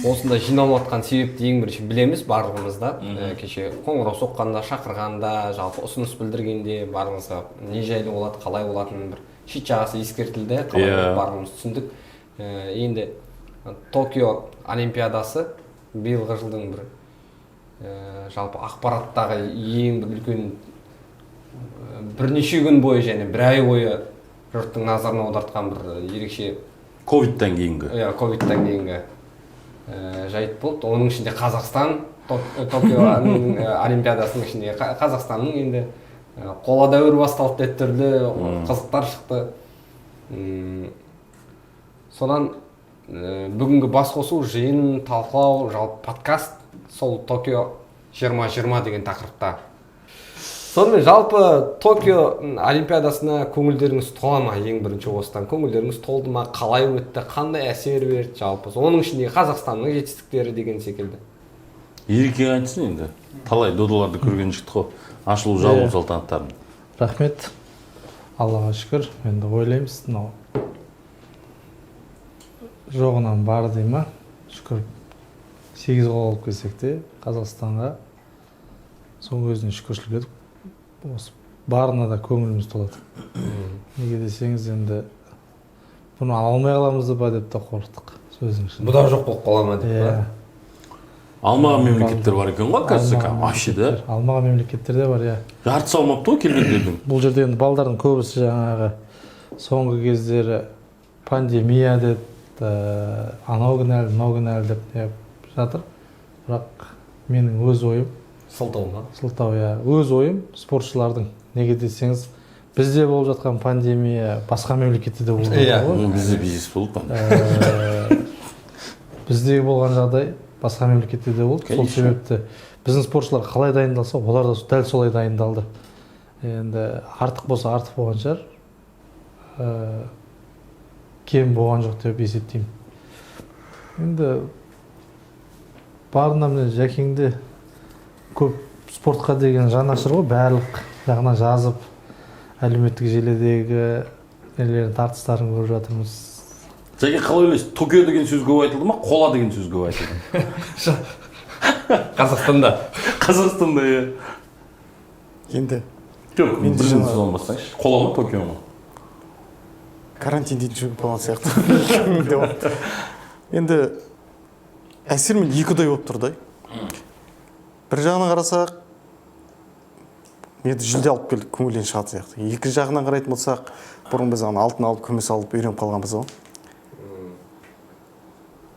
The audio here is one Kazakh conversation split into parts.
Осында жиналып жатқан себепті ең бірінші білеміз барлығымыз да. Кеше қоңырау соққанда, шақырғанда, жалпы ұсыныс білдіргенде барлығымызға не жайлы болады, қалай болатынын бір шет жағасы ескертілді, қалай барлығымыз түсіндік. Енді Токио Олимпиадасы биылғы жылдың бір жалпы ақпараттағы ең бір үлкен бірнеше күн бойы және бір ай бойы жұрттың назарын аудартқан бір ерекше ковидтан кейінгі. Ковидтан кейінгі жайт болды. Оның ішінде Қазақстан, Токио Олимпиадасының ішінде Қазақстанның енді қола дәуір басталды деп түрлі қызықтар шықты. Содан бүгінгі басқосу, жиын, талқылау, жалпы подкаст сол Токио 2020 деген тақырыпта. Сонымен жалпы Токио Олимпиадасына көңілдеріңіз тола ма? Ең бірінші осыдан көңілдеріңіз толды ма? Қалай өтті? Қандай әсер берді жалпы? Оның ішінде Қазақстанның жетістіктері деген секілді. Ерекең айтсын енді. Талай додаларды көрген жігіт қой. Ашылу жабылу салтанаттарын. Рахмет. Аллаға шүкір. Енді ойлаймыз, мынау жоғынан бар дей ма? Шүкір 8 қол алып келсек те Қазақстанға соң өзіне шүкіршілік етіп осы барына да көңіліміз толады. Неге десеңіз, енді бұны алмай қаламыз ба деп та қорықтық сөзіңіз. Бұда жоқ болып қала ма деп па? Алмаған мемлекеттер бар екен ғой, қазір вообще да. Алмаған мемлекеттер де бар, иә. Жартысы алмапты ғой келгендердің. Бұл жерде енді балдардың көбісі жаңағы соңғы кездері пандемия деп, анау кінәлі, мынау кінәлі деп жатыр. Бірақ менің өз ойым Сылтау, иә. Өз ойым спортшылардың. Неге десеңіз, бізде болып жатқан пандемия басқа мемлекетте де болды. Бізде бизнес болды. Бізде болған жағдай басқа мемлекетте де болды. Сол себепті біздің спортшылар қалай дайындалса, олар да дәл солай дайындалды. Енді артық болса артық болған шығар. Кем болған жоқ деп есептеймін. Енді барына міне Жәкеңде көп спортқа деген жанашыр ғой, барлық жағынан жазып, әлеуметтік желідегі нелердің тартыстарын көріп жатырмыз. Жәке қалай ойлайсыз? Токио деген сөз көп айтылды ма, қола деген сөз көп айтылды? Қазақстанда. Қазақстанда, иә. Енді жоқ, бірінші содан бастаңызшы. Қола ма, Токио ма? Карантин дейтін жүгіп болған сияқты. Енді әсер мен екідай болып тұрды. Бір жағынан қарасақ, енді жүлде алып келдік, көңілден шығатын сияқты. Екі жағынан қарайтын болсақ, бұрын біз алтын алып, күміс алып үйреніп қалғанбыз ғой.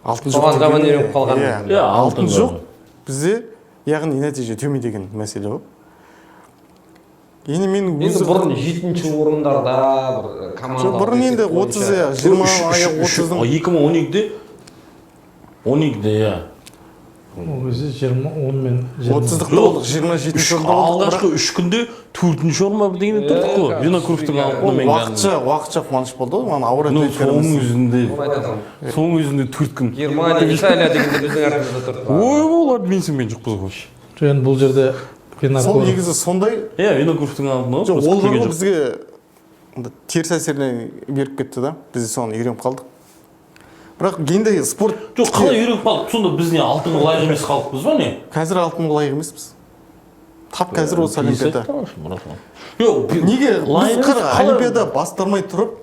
Алтын жоқ. Соған жаман үйреніп қалған. Иә, алтын жоқ. Бізде, яғни нәтиже төмен деген мәселе ғой. Енді мен өзі бұрын 7-ші орындарда бір команда. Бұрын енді 30, 20 аяқ 30-дың. 2012-де, иә. Ол кезде 10 мен 30-дықта болдық, 27-ші орында болдық. Алғашқы 3 күнде 4-ші орын ма дегенде тұрдық қой. Винокуровтың алтынымен. Уақытша қуаныш болды ғой, маған ауыр соның өзінде 4 күн. Германия, Италия дегенде біздің артымызда тұрды. Ой, олар менсінген жоқпыз ғой. Енді бұл жерде сол негізі сондай. Иә, Винокуровтың алтыны ғой. Ол жағы бізге теріс әсеріне беріп кетті да, біз соны үйреніп қалдық. Бірақ енді спорт... Жоқ, қалай үйреніп қалдық? Сонда біз не алтынға лайық емес қалдықпыз ба не? Қазір алтынға лайық емеспіз. Тап қазір осы Олимпиада. Неге? Біз Олимпиада бастырмай тұрып...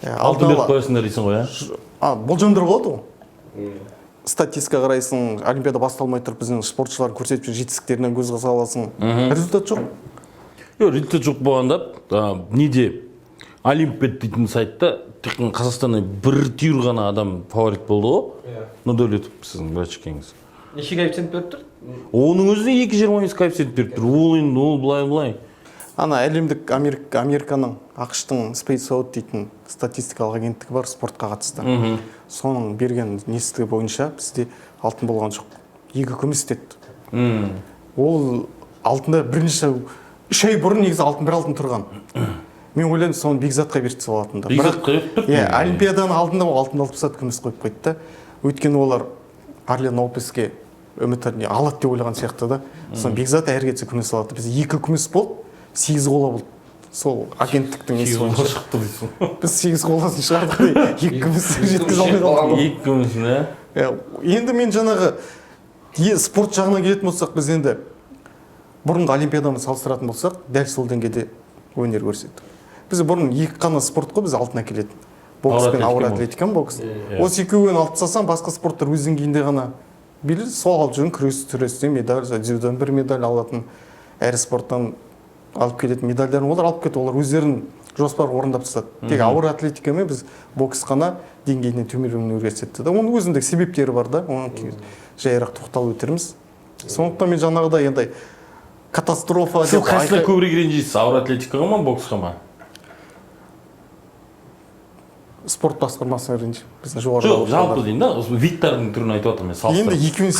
Алтын беріп қоясыңдар дейсің ғой, ә? Болжамдар болады ғой. Статистика қарайсың, Олимпиада басталмай тұрып біздің спортшылар көрсетіп жүр жетістіктерінен көз қыса аласың. Результат жоқ. Результат жоқ болғанда, неде Олимпиад дейтін сайтта тек Қазақстаннан бір түйір ғана адам фаворит болды ғой. Нұрдәулетов сіздің братчикеңіз. Неше коэффициент беріп тұр? Оның өзіне 2,25 коэффициент беріп тұр. Ол енді ол былай. Ана әлемдік Американың ақштың Spaceout дейтін статистикалық агенттігі бар спортқа қатысты. Соның берген нестігі бойынша бізде алтын болған жоқ. 2 күміс деді. Ол алтында бірінші 3 ай бұрын негізі бір алтын тұрған. мен ойлаймын соны бекзатқа берсе болатын да. Бекзатқа беріп тұр. Иә, олимпиаданың алдында ол алтын алып тастады, күміс қойып қойды да. Өйткені олар Арлен Опеске үміт алады деп ойлаған сияқты да. Соны бекзат әрі кетсе күміс алады. Біз 2 күміс болды, 8 қола болды. Сол агенттіктің несі бойынша шықты дейсің. біз 8 қоласын шығардық, 2 күміс жеткізе алмай қалдық. 2 күмісін, Енді мен жаңағы спорт жағына келетін болсақ, біз енді бұрынғы олимпиаданы салыстыратын болсақ, дәл сол деңгейде өнер көрсеттік. Біз бұрын 2 қана спорт қой, біз алтын әкелетін. Бокс пен ауыр атлетика, бокс. Осы екеуін алып тастасаң, басқа спорттар өз деңгейінде ғана биледі. Сол алып жүрген күресте медаль, дзюдодан 1 медаль алатын, әр спорттан алып келетін медальдарын олар алып кетті. Олар өздерінің жоспар орындап тастады. Тек ауыр атлетикамен біз бокс қана деңгейінен төмен көрсетті. Оның өзіндегі себептері бар да, оның жайырақ тоқталып өтерміз. Сондықтан мен жаңағыдай енді катастрофа деп қайсысына көбірек ренжисіз, ауыр атлетикаға ма, боксқа ма? Спорт басқармасына ренжимін. Біздің жоғары. Жоқ, жалпы дейін да, видтардың түрін айтып отырмын мен, салыстырып. Енді екеуін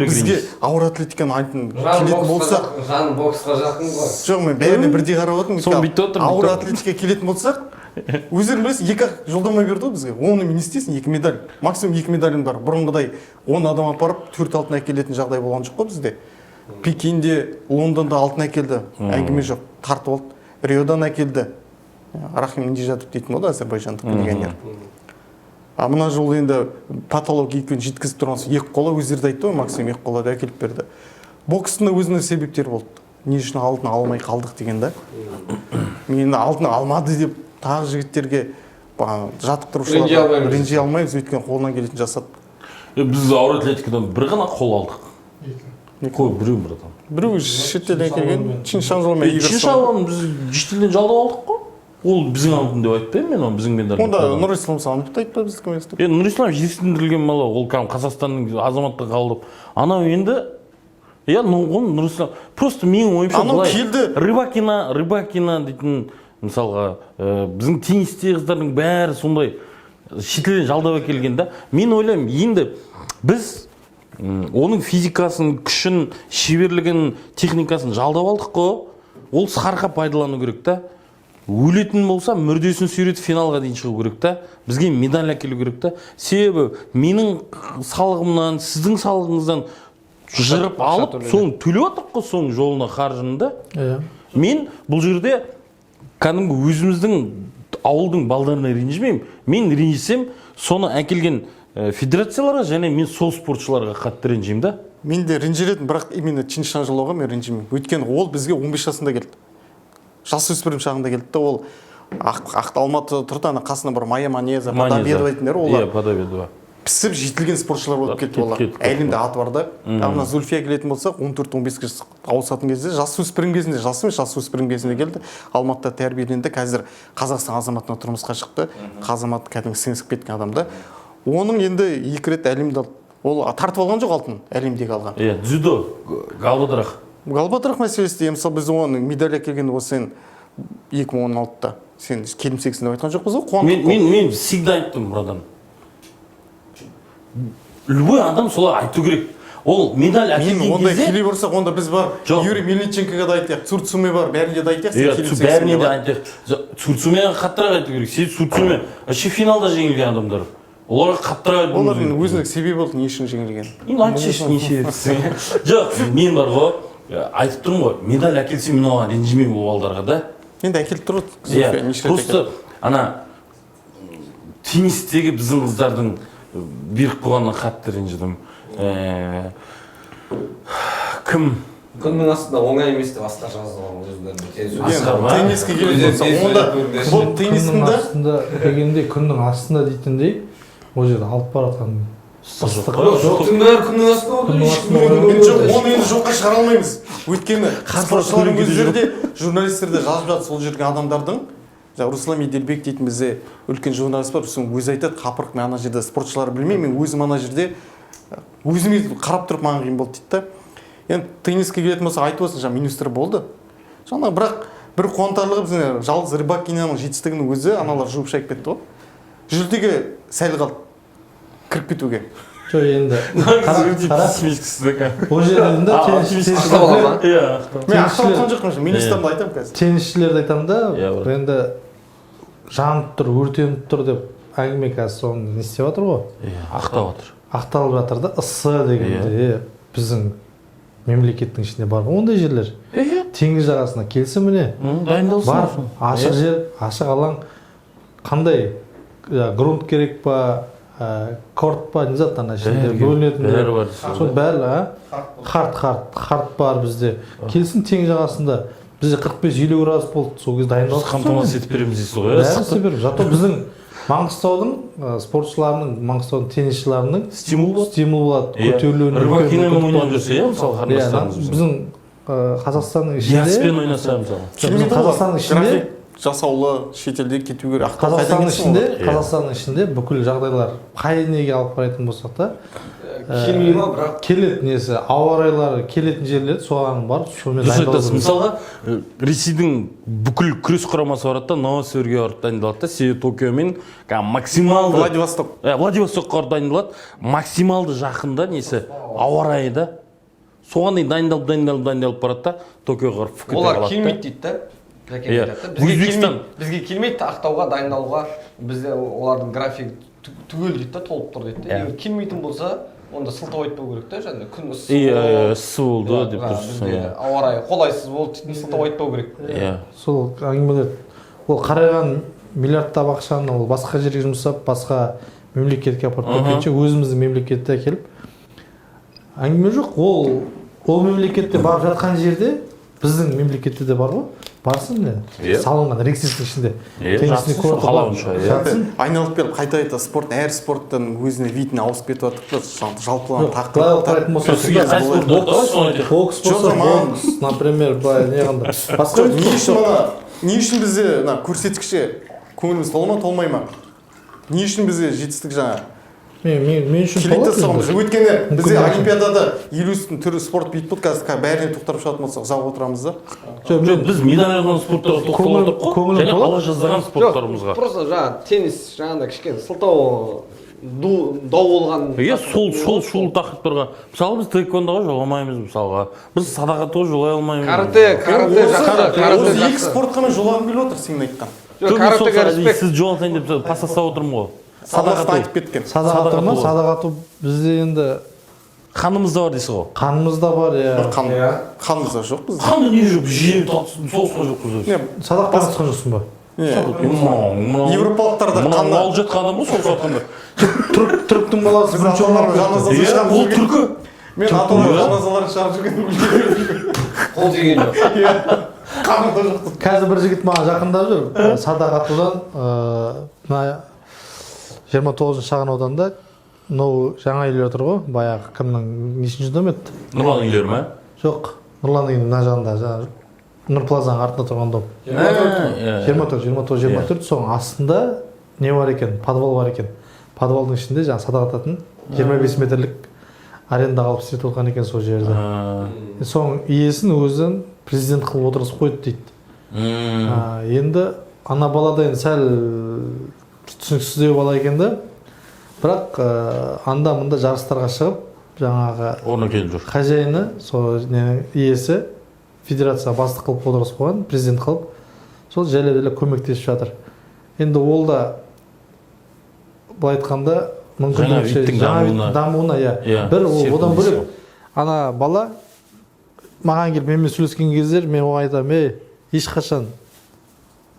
бізге ауыр атлетиканы айтын келетін болсақ, жан боксқа жақын ғой. жоқ, мен бәріне бірдей қарап отырмын. Сол бүйтіп отырмын. Ауыр атлетика келетін болсақ, өздерің білесіз, 2 жолдама берді бізге. Оны мен істейсің, 2 медаль. Максимум 2 медалім бар. Бұрынғыдай 10 адам апарып 4 алтын әкелетін жағдай болған жоқ қой бізде. Пекинде, Лондонда алтын әкелді. Әңгіме жоқ. Тартып алды. Риодан әкелді. Рахим Ниджатов дейтін ол Азербайжандық легионер. Мына жолы енді патолог екеуін жеткізіп тұрған соң 2 қола өздері айтты ғой, максимум 2 қола әкеліп берді. Бокстың да өзінің себептері болды. Не үшін алтын алмай қалдық деген да. Мен алтын алмады деп тағы жігіттерге жаттықтырушыларға ренжи алмаймыз, өйткені қолынан келетін жасады. Біз ауыр атлетикадан бір ғана қол алдық. Қой, біреу братан. Біреу шетелден келген Чиншанломен игры. Чиншанлоны біз шетелден жалдап алдық қой. Ол біздің алтын деп айтпаймын мен, оны біздің медаль. Онда Нұрислам салынып айтпа біздікі емес деп. Нұрислам жетістендірілген бала, ол Қазақстанның азаматтығы қалдып. Анау енді Нұрислам просто менің ойымша былай Рыбакина дейтін мысалға біздің теннистегі қыздардың бәрі сондай шетелден жалдап әкелген да. Мен ойлаймын, енді біз оның физикасын, күшін, шеберлігін, техникасын жалдап алдық қой. Ол сарқа пайдалану керек та. Өлетін болса, мүрдесін сүйретіп финалға дейін шығу керек та. Бізге медаль әкелу керек та. Себебі менің салығымнан, сіздің салығыңыздан жырып алып, соң төлеп отырық қой соның жолына қаржыны да. Мен бұл жерде кәдімгі өзіміздің ауылдың балдарына ренжімеймін. Мен ренжісем, соны әкелген федерацияларға және мен сол спортшыларға қатты ренжимін да. Мен де ренжілетін, бірақ именно Чиншанлоға мен ренжімеймін. Өйткені ол бізге 15 жасында келді. Жасөспірім шағында келді де, ол Алматы тұрды, ана қасына бір Майя Манеза, Подобедова дейтіндер, олар пісіп жетілген спортшылар болып кетті олар. Әлемде аты бар да. Ана Зульфия келетін болсақ, 14-15 жас ауысатын кезде, жасөспірім кезінде, жас емес, жасөспірім кезінде келді. Алматыда тәрбиеленді, қазір Қазақстан азаматына тұрмысқа шықты. Азамат кәдімгі сіңісіп кеткен адам да. Оның енді 2 рет әлемде ол тартып алған жоқ алтын, әлемдегі алған. Дзюдо, галбадрах. Галбадрах мәселесі де, мысалы біз оның медаль әкелген осы 2016-та сен келімсексін деп айтқан жоқпыз ғой? Мен всегда айттым бұрадан. Любой адам солай айту керек. Ол медаль әкелген кезде... Ондай келе бұрсақ, онда біз бар, Юрий Мельниченкоға да айтайық, Цурцуме бар, бәрінде де айтайық. Бәріне де айтайық. Цурцумеға қаттырақ айту керек. Сен Цурцуме, әше финалда жеңілген адамдар. Оларға қаттырақ айту. Олардың өзінің себебі болды, не үшін жеңілген? Айтшы, не себепсің? Жоқ, мен бар ғой, айтып тұрмын ғой, медаль әкелсе мен оған ренжімеймін ол балдарға да. Енді әкеліп тұрды. Просто ана теннистегі біздің қыздардың беріп қойғанына қатты ренжідім. Кім? Күннің астында оңай емес деп асқар жазған өздеріне. Асқар ма? Тенниске келетін болса, онда бұл теннистің да... Дегенде күннің астында дейтіндей, ол жерде алып баратқан жоқтың бәрі күннің астында оны енді жоққа шығара алмаймыз. Өйткені спортшылардың өздері де, журналистер де жазып жатыр сол жерге адамдардың. Руслан Меделбек дейтін бізде үлкен журналист бар, өзі айтады, қапырық мен ана жерде спортшылар білмеймін, мен өзім ана жерде өзіме қарап тұрып маған қиын болды дейді да. Енді тенниске келетін болса айтып отырсың, жаңа министр болды. Жаңа бірақ бір қуантарлығы біздің жалғыз Рыбакинаның жетістігінің өзі аналар жуып шайып кетті ғой. Жүлдеге сәл қалды кіріп кетуге. жоқ енді смешкісі ол жерде де Ақтау бола ма? иә мен ақтау алған жоқпын, мен исламды айтамын қазір. теннисшілерді айтамын да, Иә, брат. енді жанып тұр, өртеніп тұр деп әңгіме қазір соны не істеп жатыр ғой, ақтап жатыр ақталып жатыр да, ысы дегенде біздің мемлекеттің ішінде бар ғой ондай жерлер. Теңіз жағасына келсе міне дайындалсын бар, ашық жер, ашық алаң, қандай грунт керек па, корт па, не зат ана ішінде бөлінетін бәрі бар. сол бәрі хард бар бізде. Келсін теңіз жағасында бізде 45-50 градус болды, сол кезде дайындалып қамтамасыз етіп береміз дейсіз ғой. бәрі істеп беріп. Зато біздің Маңғыстаудың спортшыларының, Маңғыстаудың теннисшілерінің Стимул болады, көтерілуіне. Рыбакинамен ойнап жүрсе, иә, мысалы қарындастарымыз. Біздің Қазақстанның ішінде Яспен ойнаса мысалы. біздің Қазақстанның ішінде жасаулы шетелде кету керек. Қазақстанның ішінде бүкіл жағдайлар қай неге алып қарайтын болсақ та келмей ма, бірақ келетін несі, ауа райлары келетін жерлер соған барып сонымен дұрыс айтасыз. дайындалып. Мысалға Ресейдің бүкіл күрес құрамасы барады да, Новосібірге барып дайындалады да, себебі Токиомен максималды Владивостокқа барып дайындалады, максималды жақында несі ауа райы да. Соған дейін дайындалып барады да, Токиоға барып фукетке олар қалады келмейді да. дейді да. Өзбекстан Бізге келмейді ақтауға дайындалуға, бізде олардың графигі түгел дейді да, толып тұр дейді да. Егер келмейтін болса, онда сылтау айтпау керек та, және күн ыссы болды деп бізде тұрсыз. ауа райы қолайсыз болды дейтін сылтау айтпау керек. Сол әңгімелер, ол қарайған миллиардтап ақшаны ол басқа жерге жұмсап, басқа мемлекетке апарып кеткенше өзіміздің мемлекетте әкеліп әңгіме жоқ. Ол мемлекетте барып жатқан жерде біздің мемлекетте де бар ғой, барсын міне салынған рексистің ішінде теннисный корт жатсын, айналып беріп қайта спорт, әр спорттан өзіне видіне ауысып кетіп жатыр да, жалпылан былай алып қарайтын болсақ бокс, например, былай не қандай басқа не үшін бізде көрсеткіші көңіліміз тола ма, толмай ма? Не үшін бізде жетістік жаңа мен үшін толады. Өйткені бізде олимпиадада 50 түрі спорт бейт болды, қазір бәріне тоқтарып шығатын болсақ ұзақ отырамыз да. Жоқ, біз медаль алған спорттарға тоқталып отырық қой, және ала жаздаған спорттарымызға. Просто жаңа теннис жаңағыда кішкене сылтау дау болған. Сол тақырыптарға. Мысалы біз таэквондоға жоламаймыз мысалға. Біз садақатқа жолай алмаймыз. Карате жақсы. Осы екі спортқа мен жолағым келіп отыр, сенің айтқан. Каратеге респект. Сіз жолатайын деп пастаса отырмын ғой. Садақат айтып кеткен. Садақаты ма? Садақаты бізде енді қанымызда бар дейсіз ғой. Қанымызда бар, иә. Қанымызда жоқ бізде. Қанды не жоқ, жиі татысын, соғысқа жоқпыз өзі. Садаққа қатысқан жоқсың ба? Европалықтарда қанды алып жатқан адам ғой соғыс атқанда. Түріктің баласы ол түркі. Мен аталар жаназаларын шығарып жүрген Қол деген жоқ. қанымда жоқ. қазір бір жігіт маған жақындап жүр. Садақатыдан 29 шағын ауданда жаңа үйлер тұр ғой, баяғы кімнің нешінші дом еді? Нұрлан үйлері ме? Жоқ, Нұрлан үйінің мына жағында, Нұрплазаның артында тұрған дом. 24, соның астында не бар екен? Подвал бар екен. Подвалдың ішінде жаңа садақататын 25 метрлік арендаға алып істетіп отқан екен сол жерде. Соның иесін өзін президент қылып отырғызып қойды дейді. Енді ана балада енді сәл түсініксіздеу бала екен да, бірақ анда-мында жарыстарға шығып, жаңағы оны келіп жүр. Хозяйны, сол иесі федерация бастық қылып отырғызып қойған, президент қылып, сол жайлап көмектесіп жатыр. Енді ол да былай айтқанда жаңа дамуына, бір одан бөлек ана бала маған келіп менімен сөйлескен кездер мен оған айтамын, ешқашан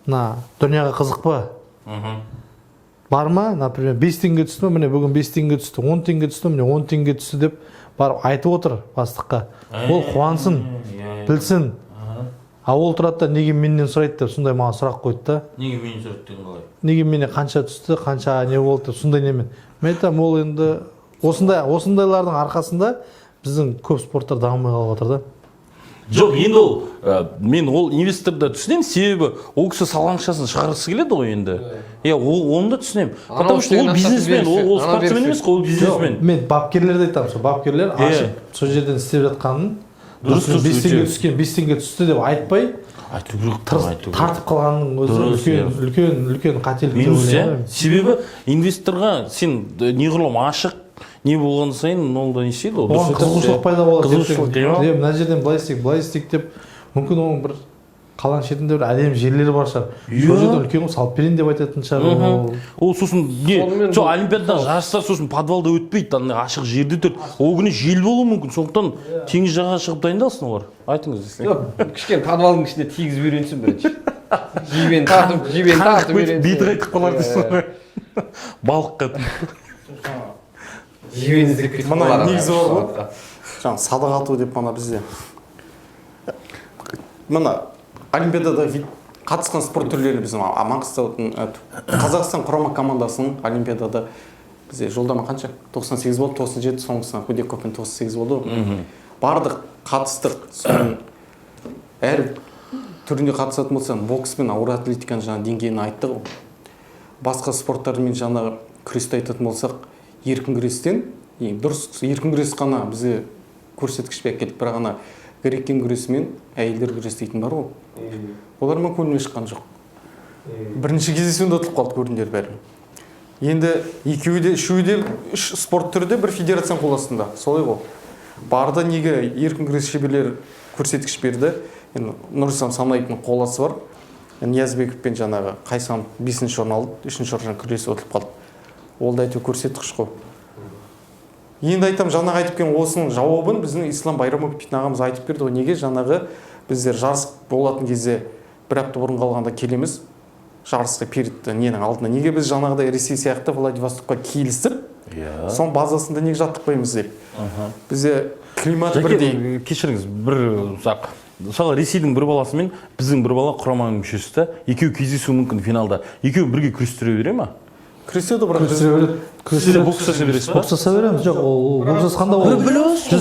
дүнияға қызықпа. Бар ма, например, 5 теңге түсті ме, міне бүгін 5 теңге түсті, 10 теңге түсті, міне 10 теңге түсті деп барып айтып отыр бастыққа. Ол қуансын, білсін. Ол тұрады да неге менен сұрайды деп сондай маған сұрақ қойды да. Неге менен сұрайды деген қалай? Неге менен қанша түсті, қанша не болды деп сондай немен. Мен айтамын, ол енді осындайлардың арқасында біздің көп спорттар дамымай қалып жатыр да. Жоқ, енді мен ол инвесторды түсінемін, себебі ол кісі салаңшасын шығарғысы келеді ғой енді. Оны да түсінемін. Потому что ол бизнесмен, ол спортсмен емес қой, ол бизнесмен. Мен бапкерлерді айтамын, сол бапкерлер ашып сол жерден істеп жатқанын, 5 теңге түсті деп айтпай, айту керек. тартып қалғанның өзі үлкен қателік деп минус ойлаймын. себебі инвесторға сен неғұрлым ашық не болған сайын ол да не істейді ғой. Оған қызығушылық пайда болады. Қызығушылық мына жерден былай істейік деп мүмкін оның бір қаланың шетінде бір әдемі жерлері бар шығар. Сол жерден үлкен қылып салып берейін деп айтатын шығар. Ол сосын олимпиададағы жарыстар сосын подвалда өтпейді, андай ашық жерде өтеді. Ол күні жел болуы мүмкін, сондықтан теңіз жағаға шығып дайындалсын олар. Айтыңыз. Жоқ, кішкене подвалдың ішінде тигізіп үйренсін бірінші. Жебені тартып үйренсін. беті қайтып қалар дейсің. Балыққа. Жебені іздеп кетіп қалар. Мына негізі бар ғой. Жаңағы садақ ату деп мына бізде. Мына олимпиадада қатысқан спорт түрлері біздің Маңғыстаудың Қазақстан құрама командасының олимпиадада бізде жолдама қанша? 98 болды, 97, соңғысынан Худяковпен 98 болды ғой. Бардық, қатыстық. Соның әр түріне қатысатын болсаң, бокс пен ауыр атлетиканың жаңа деңгейін айтты ғой. Басқа спорттармен жаңа күресті айтатын болсақ, еркін күрестен, дұрыс еркін күрес қана бізде көрсеткішпен әкелді, бірақ ана грек-рим күресі мен әйелдер күресі дейтін бар ғой. Олармен көңіліме шыққан жоқ. Бірінші кездесуінде ұтылып қалды көріндер бәрі. Енді екеуі де, үшеуі де үш спорт түрі де бір федерацияның қол астында. Солай ғой. Барды неге еркін күрес шеберлері көрсеткіш берді. Енді Нұрислам Санаевтың қоласы бар. Ниязбеков пен жаңағы Қайсанов 5-ші орын алды, 3-ші орын күресі ұтылып қалды. Ол да әйтеуір көрсеткіш қой. Енді айтам, жаңағы айтып келген осының жауабын біздің Ислам Байрамов дейтін ағамыз айтып берді ғой. Неге жаңағы біздер жарыс болатын кезде бір апта бұрын қалғанда келеміз жарысқа перед ненің алдына. Неге біз жаңағыдай Ресей сияқты Владивостокқа келісіп, соның базасында неге жаттықпаймыз деп. Бізде климат бірдей. Кешіріңіз, бір ұсақ. Мысалы Ресейдің бір баласы мен біздің бір бала құраманың мүшесі та, екеуі кездесуі мүмкін финалда. Екеуі бірге күрестіре бере ма? Күреседі, бірақ Сіз бокстаса бересіз ба? Бокстаса береміз. Жоқ, ол бокстасқанда ол 100%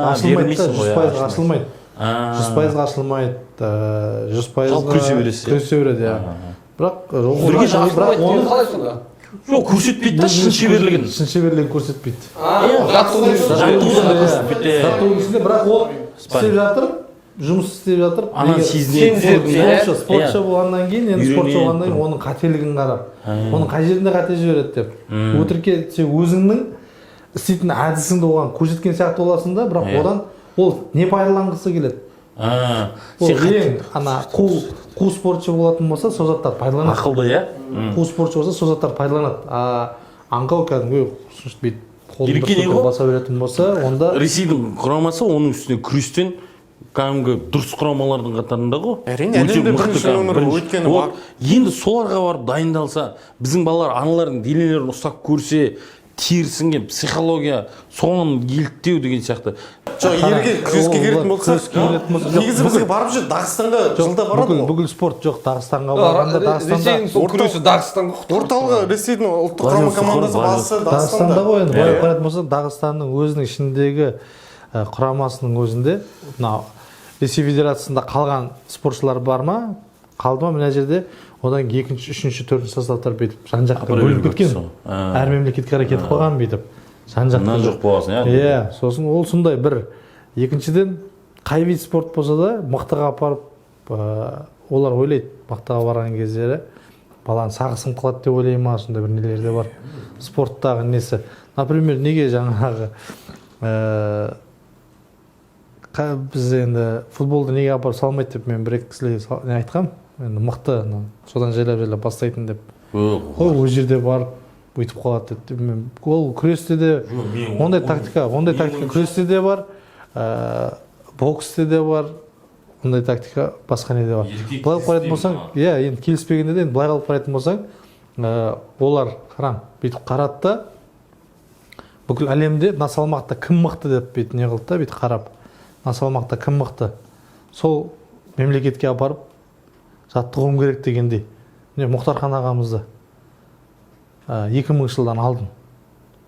ашылмайды. 100% ашылмайды. 100% күресе береді. Бірақ жоқ, көрсетпейді да шын шеберлігін. Шын шеберлігін көрсетпейді. Жаттығу бірақ ол істеп жатыр, жұмыс істеп жатыр. Ананы сезінеді. Спортшы болғаннан кейін, енді спортшы болғаннан кейін оның қателігін қарап, оның қай жерінде қате жібереді деп. Өтірікке сен өзіңнің істейтін әдісіңді оған көрсеткен сияқты боласың да, бірақ одан ол не пайдаланғысы келеді. Ең ана қу спортшы болатын болса, сол заттар пайдаланады. Ақылды, иә? Қу спортшы болса, сол заттар пайдаланады. Аңқау кәдімгі бүйтіп қолын бір сөйтіп баса беретін болса, онда Ресейдің құрамасы оның үстіне күрестен кәдімгі дұрыс құрамалардың қатарында ғой. Әрине, әлемде бірінші нөмір өйткені бар. Енді соларға барып дайындалса, біздің балалар аналардың денелерін ұстап көрсе, терісінген психология, соның еліктеу деген сияқты. Жоқ, ерге күреске келетін болса, негізі бізге барып жүр, Дағыстанға жылда барады ғой. Бүкіл спорт жоқ, Дағыстанға барғанда Ресейдің сол күресі Дағыстанға орталығы Ресейдің ұлттық құрама командасы басы Дағыстанда ғой. енді былай қарайтын болсақ, Дағыстанның өзінің ішіндегі құрамасының өзінде мына Ресей Федерациясында қалған спортшылар бар ма? Қалды ма мына жерде? Одан 2-ші, 3-ші, 4-ші составтар бүйтіп жан-жаққа бөлініп кеткен. Әр мемлекетке кетіп қойған бүйтіп. Жан-жаққа жоқ боласың, иә. Сосын ол сондай бір. Екіншіден, қай вид спорт болса да мықтыға апарып, олар ойлайды, мықтыға барған кездері баланы сағысым қылады деп ойлай ма, сондай бір нелер де бар. Спорттағы несі. Например, неге жаңағы біз енді футболды неге апарып салмайды деп мен бір-екі кісілерге не айтқам. Енді мықты, содан жайлап бастайтын деп. Ол жерде барып өйтіп қалады деп. Ол күресте де ондай тактика күресте де бар, боксте де бар, ондай тактика басқа неде бар. Былай қарайтын болсаң, енді келіспегенде де былай қалып қарайтын болсаң, олар бүйтіп қарады да, бүкіл әлемде мына салмақта кім мықты деп бүйтіп не қылды да, бүйтіп қарап, мына салмақта кім мықты, сол мемлекетке апарып жаттығуым керек дегендей. Мұхтархан ағамызды 2000 жылдан алдын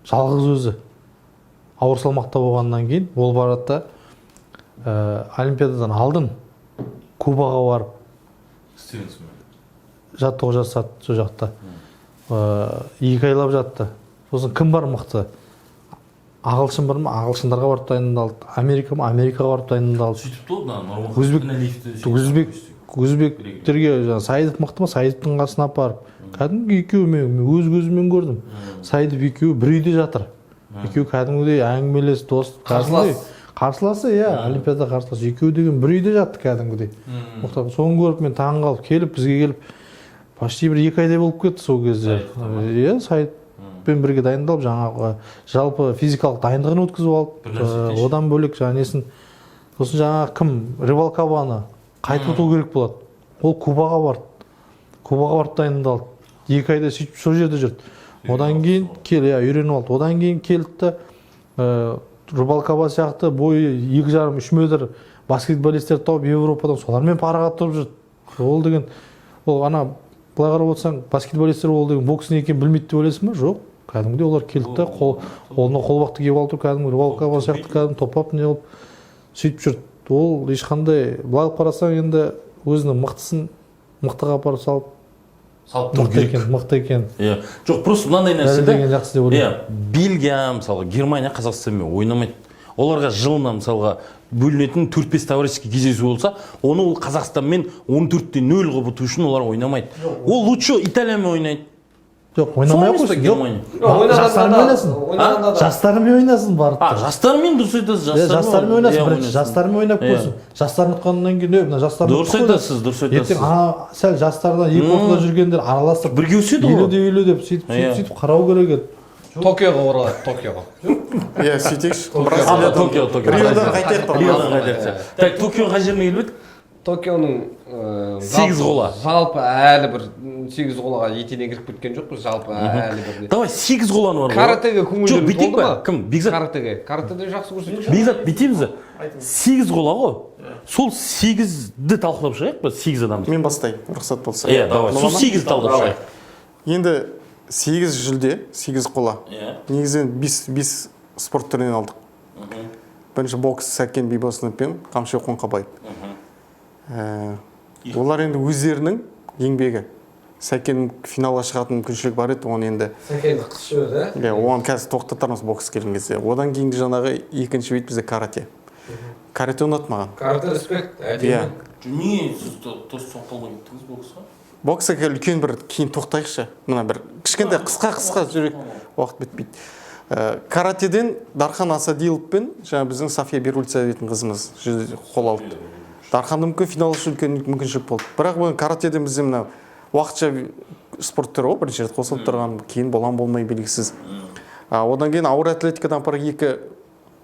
жалғыз өзі ауыр салмақта болғаннан кейін ол барады да олимпиададан алдын Кубаға барып жаттығу жасады сол жақта. 2 айлап жатты. Сосын кім бар мықты? ағылшын бар ма, ағылшындарға барып дайындалды, Америка ма, Америкаға барып дайындалды. Өзбектерге жаңағы Саидов мықты ма, Саидовтың қасына апарып, кәдімгі екеуі мен өз көзіммен көрдім. Саидов екеуі бір үйде жатыр. Екеуі кәдімгідей әңгімелес, дос, қарсыласы, иә, Олимпиада қарсыласы. Екеуі деген бір үйде жатты кәдімгідей. Соны көріп мен таң қалып, бізге келіп, почти бір 2 айдай болып кетті сол кезде. Иә, Саидовпен бірге дайындалып, жаңағы жалпы физикалық дайындығын өткізіп алды. Одан бөлек жаңағы сосын жаңағы кім, Рыбалкабаны қайтып ұту керек болады. Ол Кубаға барып дайындалды. 2 айда сөйтіп сол жерде жүрді. Одан кейін үйреніп алды. Одан кейін келді Рыбалкаба сияқты бойы 2,5-3 метр баскетболистер тауып Европадан солармен параға тұрып жүрді. Ол деген, ол былай қарап отырсаң, баскетболистер ол деген бокс не екенін білмейді деп ойлайсың ба? Жоқ. Кәдімгідей олар келді де қолына қолбақты киіп алып, кәдімгі Рыбалкаба сияқты кәдімгі топап не қылып сөйтіп жүрді. Ол ешқандай, былай қарасаң енді өзінің мықтысын мықтыға апарып салып мықты екен. Жоқ, просто мынандай нәрсе да. Бельгия, мысалға, Германия Қазақстанмен ойнамайды. Оларға жылына мысалға бөлінетін 4-5 товарищеский кездесу болса, оны ол Қазақстанмен 14-0 қылып ұту үшін олар ойнамайды. Ол лучше Италиямен ойнайды. Жоқ, ойнамай ақ қойсын. Жастарымен ойнасын. Жастарымен ойнасын барып. Жастарымен дұрыс айтасыз. Жастарымен ойнасын, бірінші жастарымен ойнап көрсін. Жастарын ұтқаннан кейін мына жастарды дұрыс айтасыз. ертең сәл жастардан екі ортада жүргендер араласып бірге өседі ғой. Елу деп сөйтіп қарау керек еді. Токиоға оралады, Токиоға. Иә, сөйтейікші. Риодан қайтайық. Так, Токио қай жеріне келіп еді? Токионың 8 қола. Жалпы әлі бір 8 қолаға етене кіріп кеткен жоқпыз, жалпы әлі бір. Давай 8 қоланы бар ғой. Каратеге көңілдерің толды ма? Кім? Бекзат? Каратеде жақсы көрсетіп. Бекзат, бүйтеміз. 8 қола ғой. Сол 8-ді талқылап шығайық па? 8 адам. Мен бастайын, рұқсат болса. Иә, давай. Сол 8-ді талқылап шығайық. Енді 8 жүлде, 8 қола. Негізінен 5 спорт түрінен алдық. Бірінші бокс Сәкен Бейбосынов пен Қамшы Қоңқабаев. Олар енді өздерінің еңбегі. Сәкен финалға шығатын мүмкіншілік бар еді, оны енді Сәкенді қыс жіберді, иә? Оған қазір тоқтатармыз бокс келген кезде. Одан кейінгі жаңағы екінші бейт бізде карате. Карате ұнады маған. Карате респект. Иә. Не, сіз дос соқталмай кеттіңіз боксқа? Боксқа үлкен бір кейін тоқтайықшы. Мына бір кішкентай қысқа жүрек, уақыт бітпейді. Каратеден Дархан Асадиловпен жаңа біздің Сафия Берульцеваның қызымыз қол алды. Дарханды мүмкін финал үшін үлкен мүмкіншілік болды. Бірақ бұл каратеден бізде мына уақытша спорт түрі ғой, бірінші рет қосылып тұрған, кейін болмай белгісіз. Одан кейін ауыр атлетикадан апарып 2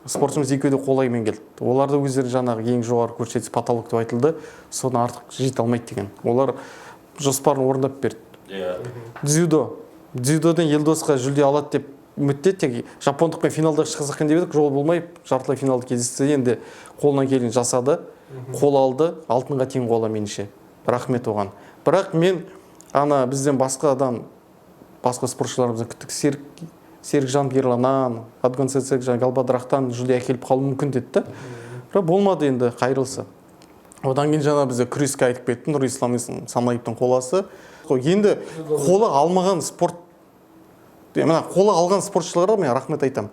спортшымыз екеуі де қолаймен келді. Оларды өздері жаңағы ең жоғары көрсеткіш патолог деп айтылды, соны артық жете алмайды деген. Олар жоспарын орындап берді. Дзюдодан Елдосқа жүлде алады деп үміттеді. Жапондықпен финалда шығсақ екен деп едік, жол болмай жартылай финалда кездесті. Енді қолынан келген жасады. Қол алды, алтынға тең қола меніңше. Рахмет оған. Бірақ мен бізден басқа спортшыларымызды күттік. Серікжан Ерланнан, Адгон Цецек, Галбадрахтан жүлде әкеліп қалу мүмкін деді. Бірақ болмады, енді қайрылса. Одан кейін жаңа бізде күреске айтып кетті, Нұрислам Самаевтың қоласы. Енді қолы алмаған қолы алған спортшыларға мен рахмет айтамын.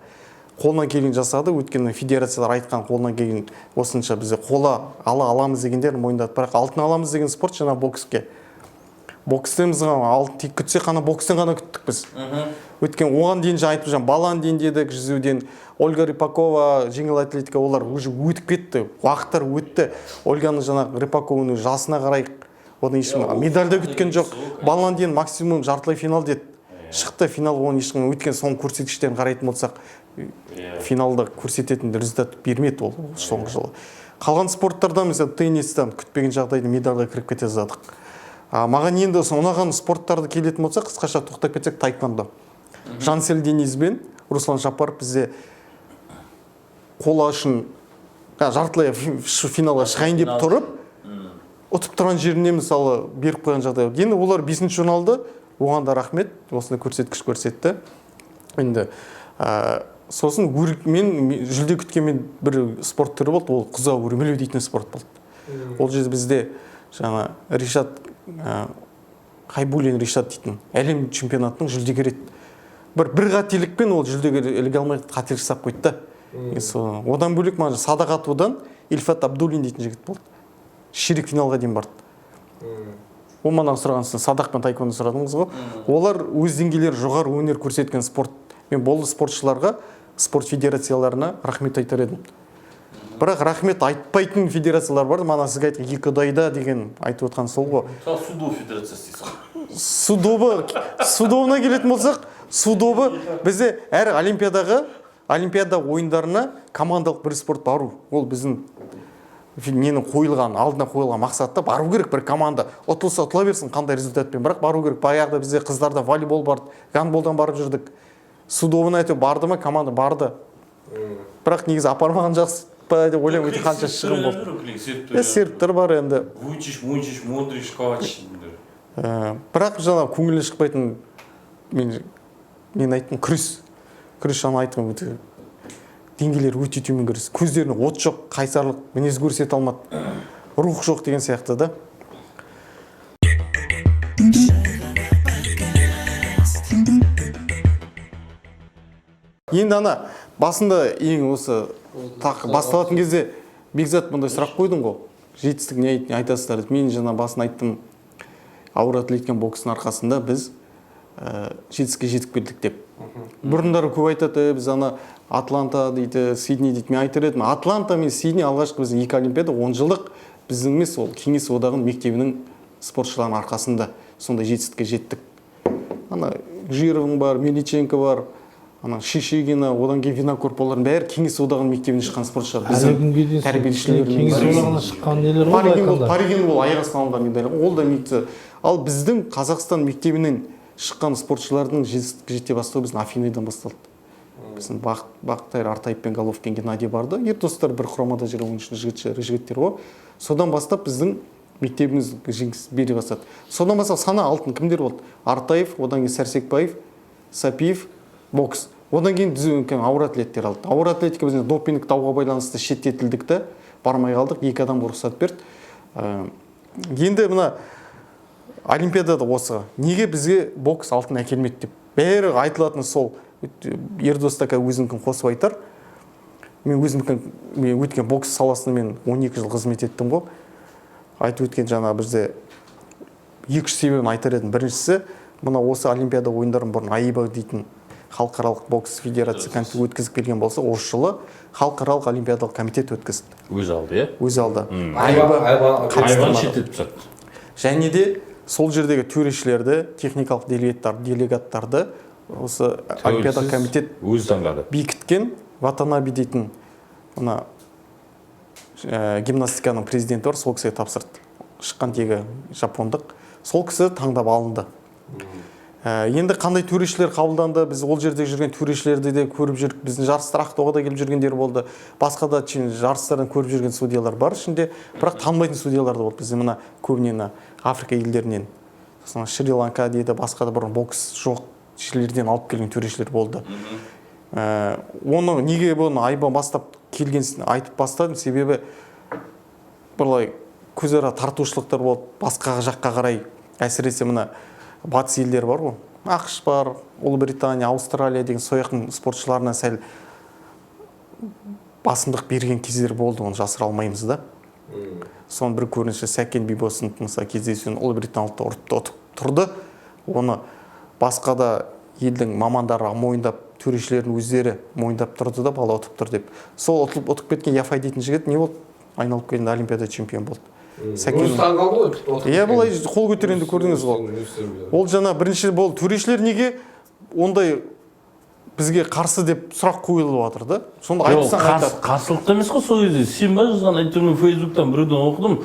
Қолынан келген жасады, өткені федерациялар айтқан қолынан келген осынша бізде қола аламыз дегендер мойындады. Бірақ алтын аламыз деген спорт жаңа бокске. Бокстен біз алтын күтсек қана бокстен ғана күттік біз. Өткен оған дейін айтып жаңа балан дейін дедік, жүзуден Ольга Рыпакова, жеңіл атлетика, олар уже өтіп кетті. Уақыттар өтті. Ольганың жаңа Рыпакованың жасына қарай одан ешкім медальді күткен жоқ. Балан дейін максимум жартылай финал деді. Шықты финал, оның ешкім өткен соңғы көрсеткіштерін қарайтын болсақ, финалда көрсететін результат бермеді ол соңғы жылы. Қалған спорттардан mesela теннистен күтпеген жағдайда медальға кіріп кете жаздық. Маған енді ұнаған спорттарды келетін болса, қысқаша тоқтап кетсек таеквондо. Жансел Денис бен Руслан Жапаров бізде қола үшін жартылай финалға шығайын деп тұрып, ұтып тұрған жеріне мысалы беріп қойған жағдай. Енді олар 5-ші журналды, оған да рахмет, осындай көрсеткіш көрсетті. Енді сосын мен жүлде күткенмен бір спорт түрі болды, ол қызға өрмелеу дейтін спорт болды. Ол жерде бізде жаңа Ришат Хайбуллин Ришат дейтін әлем чемпионатының жүлдегері еді. бір қателікпен ол жүлдеге іліге алмай қателік жасап қойды да. Одан бөлек мына Садақ Атудан Ильфат Абдуллин дейтін жігіт болды. Ширек финалға дейін барды. Ол маған сұрағансың, Садақ пен таеквондо сұрадыңыз ғой. Олар өз деңгейлері жоғары өнер көрсеткен спорт. Мен болды спортшыларға, спорт федерацияларына рахмет айтар едім. Бірақ рахмет айтпайтын федерациялар бар. Мана сізге айтқан екі ұдайда деген айтып отқан сол ғой. Судо федерациясы дейсіз ғой. Судовына келетін болсақ, судовы бізде әр олимпиада ойындарына командалық бір спорт бару. Ол біздің ненің қойылған, алдына қойылған мақсатта бару керек бір команда. Ұтылса ұтыла берсін қандай результатпен, бірақ бару керек. Баяғыда бізде қыздарда волейбол барды, гандболдан барып жүрдік. Судовына әйтеуір барды ма, команда барды. Бірақ негізі апармаған жақсы па деп ойлаймын, өте қанша шығын болды. Серіктер бар енді. Вуйчиш, Модрич, Ковач. Бірақ жаңа көңілі шықпайтын мен айттым күрес жаңа айттым өте деңгейлері өте төмен күрес. Көздеріне от жоқ, қайсарлық, мінез көрсете алмады. Рух жоқ деген сияқты да. Енді ана басында ең осы басталатын кезде Бекзат бұндай сұрақ қойдың ғой. Жетістік не айтасыздар? Мен жаңа басын айттым. Ауыр атлеткен бокстың арқасында біз жетістікке жетіп келдік деп. Бұрындары көп айтады, біз ана Атланта дейді, Сидней дейді. Мен айтар едім, Атланта мен Сидней алғашқы біздің екі олимпиада 10 жылдық біздің емес, ол Кеңес одағының мектебінің спортшыларының арқасында сондай жетістікке жеттік. Ана Жировың бар, Меличенко бар, ана Шишигина, одан кейін Винокур олардың бәрі Кеңес одағының мектебінен шыққан спортшылар. Біздің тәрбиешілеріміз. Кеңес одағынан шыққан нелер ғой. Париген ол аяқ астынан алынған медаль. Ол да мектеп. Ал біздің Қазақстан мектебінен шыққан спортшылардың жетістікке жете бастауы біздің Афиныдан басталды. Біздің Бақтайыр Артаев пен Головкин Геннадий барды. Достар бір құрамада жүрген жігіттер ғой. Содан бастап біздің мектебіміз жеңіс бере бастады. Содан бастап сана алтын кімдер болды? Артаев, одан кейін Сәрсекбаев, Сапиев, бокс. Одан кейін дүзген ауыр атлеттер алды. Ауыр атлетика біздің допинг дауға байланысты шеттетілдікті, бармай қалдық, 2 адамға рұқсат берді. Енді мына олимпиадада осы неге бізге бокс алтын әкелмеді деп бәрі айтылатын сол. Ердос така өзінікін қосып айтар. Мен өткен бокс саласында мен 12 жыл қызмет еттім ғой. Айтып өткен жаңа бізде 2 себебін айтар едім. Біріншісі, мына осы олимпиада ойындарын бұрын АИБА дейтін халықаралық бокс федерация өткізіп келген болса, осы жылы халықаралық олимпиадалық комитет өткізді. Өз алды, Өз алды. АИБА шеттетіп тастады. Және де сол жердегі төрешілерді, техникалық делегаттарды осы олимпиадалық комитет өз таңдады. Бекіткен Ватанаби дейтін мына гимнастиканың президенті бар, сол кісіге тапсырды. Шыққан тегі жапондық. Сол кісі таңдап алынды. Енді қандай төрешілер қабылданды, біз ол жерде жүрген төрешілерді де көріп жүрдік. Біздің жарыстар Ақтауға да келіп жүргендер болды. Басқа да жарыстардан көріп жүрген судьялар бар ішінде, бірақ танымайтын судьялар да болды. Бізде мына көбіне Африка елдерінен, Шри-Ланка дейді, басқа да бұрын бокс жоқ жерлерден алып келген төрешілер болды. Оны неге бұны АИБА бастап келгенсін айтып бастадым, себебі бұлай көзара тартушылықтар болды. Басқа жаққа қарай, әсіресе мына батыс елдер бар ғой. ақш бар, Ұлыбритания, Аустралия деген сояқтың спортшыларына сәл басымдық берген кездер болды, оны жасыра алмаймыз да. Соның бір көрінісі Сәкен Бибосын кездесуін Ұлыбританиялықты ұрып тұрды. Оны басқа да елдің мамандары мойындап, төрешілердің өздері мойындап тұрды да, бала ұтып тұр деп. Сол ұтып кеткен Яфай дейтін жігіт не болды? Айналып келді, олимпиада чемпион болды. Өзі таңғалды ғой. Иә, бұлай қол көтеренді көрдіңіз ғой. Ол жаңа бірінші болды. Төрешілер неге ондай бізге қарсы деп сұрақ қойылып жатыр да? Сонда айтсаң айтады. Қарсылықта емес қой сол кезде. Сен ба жазған әйтеуір Фейсбуктан біреуден оқыдым.